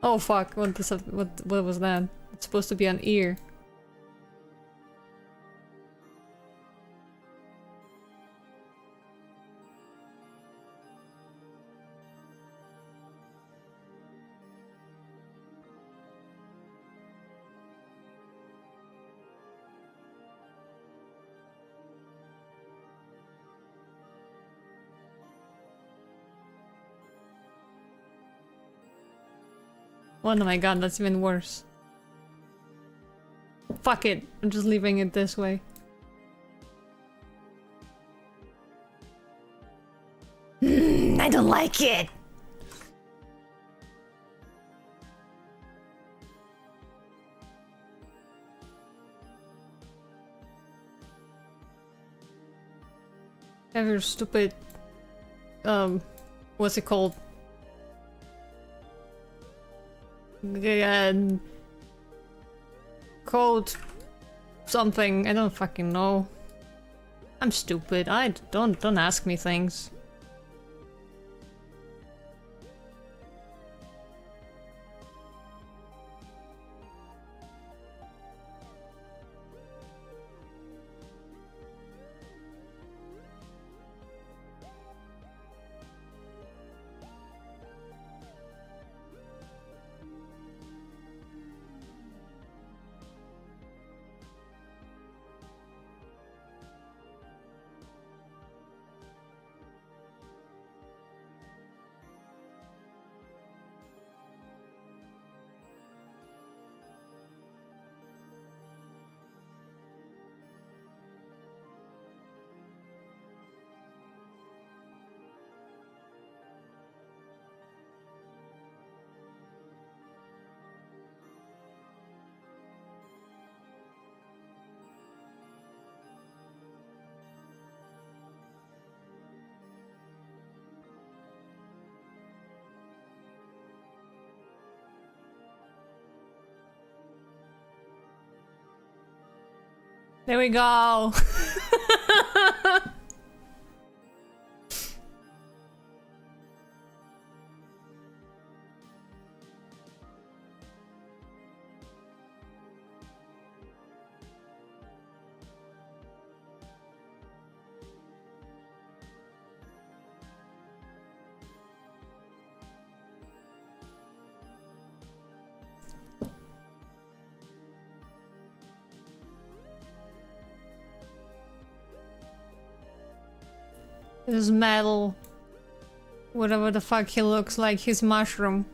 Oh fuck! What was that? It's supposed to be an ear. Oh my god, that's even worse. Fuck it, I'm just leaving it this way. I don't like it! Have your stupid... what's it called? Code something, I don't fucking know. I'm stupid. Don't ask me things. There we go. This metal, whatever the fuck he looks like, his mushroom.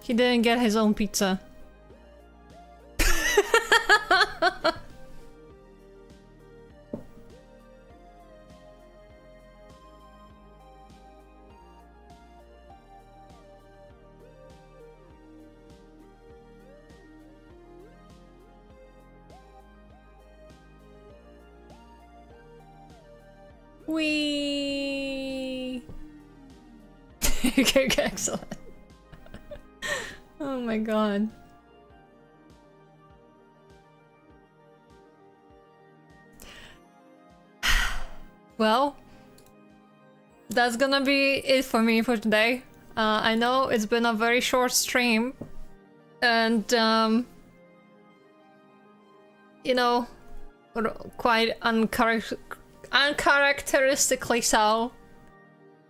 He didn't get his own pizza. Wee. Okay, excellent. Oh my god. Well, that's gonna be it for me for today. I know it's been a very short stream, and you know, quite uncharacteristically so.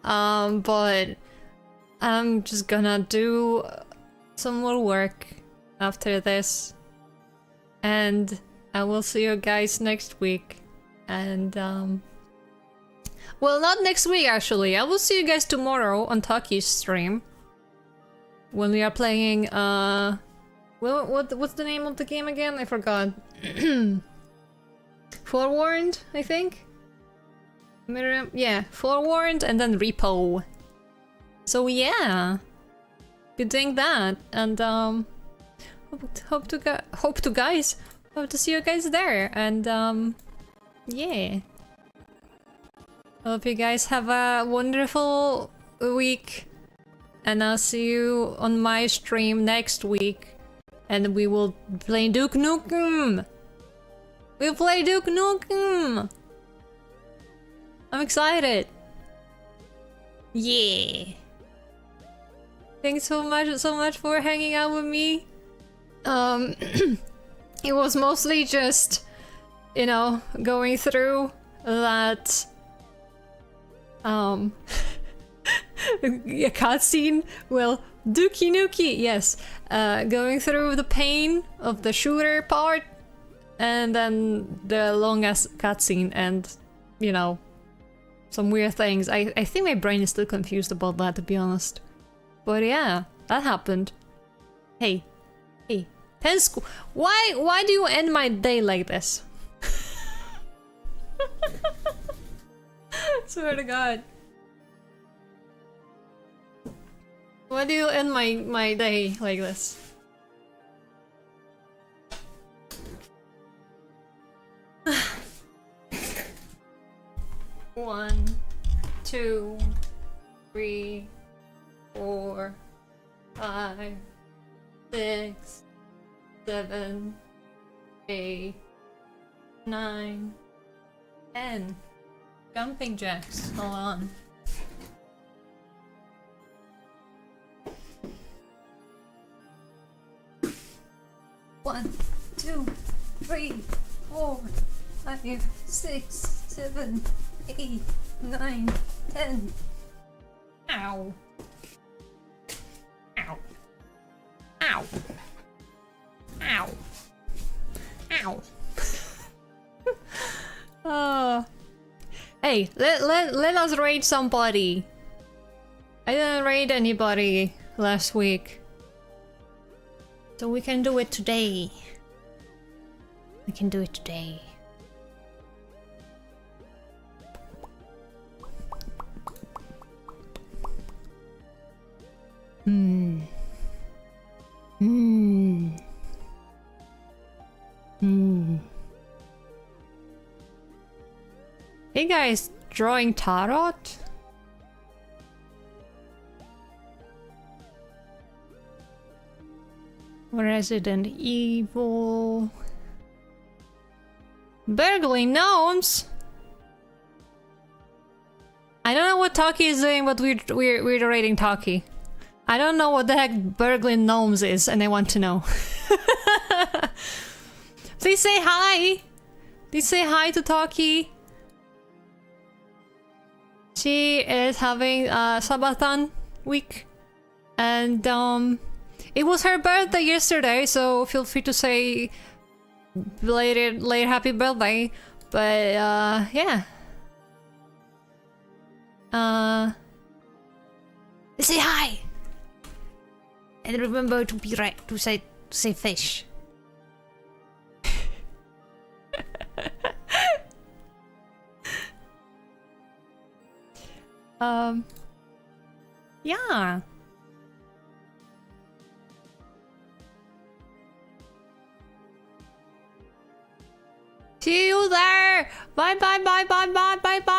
But I'm just gonna do some more work after this, and I will see you guys next week. And well, not next week actually. I will see you guys tomorrow on Taki's stream when we are playing what's the name of the game again? I forgot. Forewarned, I think. Yeah, Forewarned and then Repo. So yeah, be doing that, and hope to see you guys there, and yeah. Hope you guys have a wonderful week, and I'll see you on my stream next week, and we will play Duke Nukem. We'll play Duke Nukem. I'm excited. Yeah. Thanks so much for hanging out with me. It was mostly just, you know, going through that a cutscene. Well, Dookie Nuki, yes. Going through the pain of the shooter part, and then the long ass cutscene, and you know, some weird things. I think my brain is still confused about that, to be honest. But yeah, that happened. Hey, 10 school. Why do you end my day like this? Swear to God. Why do you end my day like this? One, 2, 3, 4, 5, 6, 7, 8, 9, 10. Jumping jacks. Hold on. One, 2, 3, 4, 5, 6, 7, 8, 9, 10. Ow. Ow. Ow. Ow. Ow. Hey, let us raid somebody. I didn't raid anybody last week. So we can do it today. We can do it today. Hey guys, drawing tarot? Resident Evil. Burgling gnomes? I don't know what Taki is doing, but we're raiding Taki. I don't know what the heck burgling gnomes is, and I want to know. Please say hi! Please say hi to Taki. She is having a Sabaton week, and it was her birthday yesterday, so feel free to say belated happy birthday. But yeah. Say hi, and remember to be right to say fish. Yeah. See you there. Bye bye bye bye bye bye bye.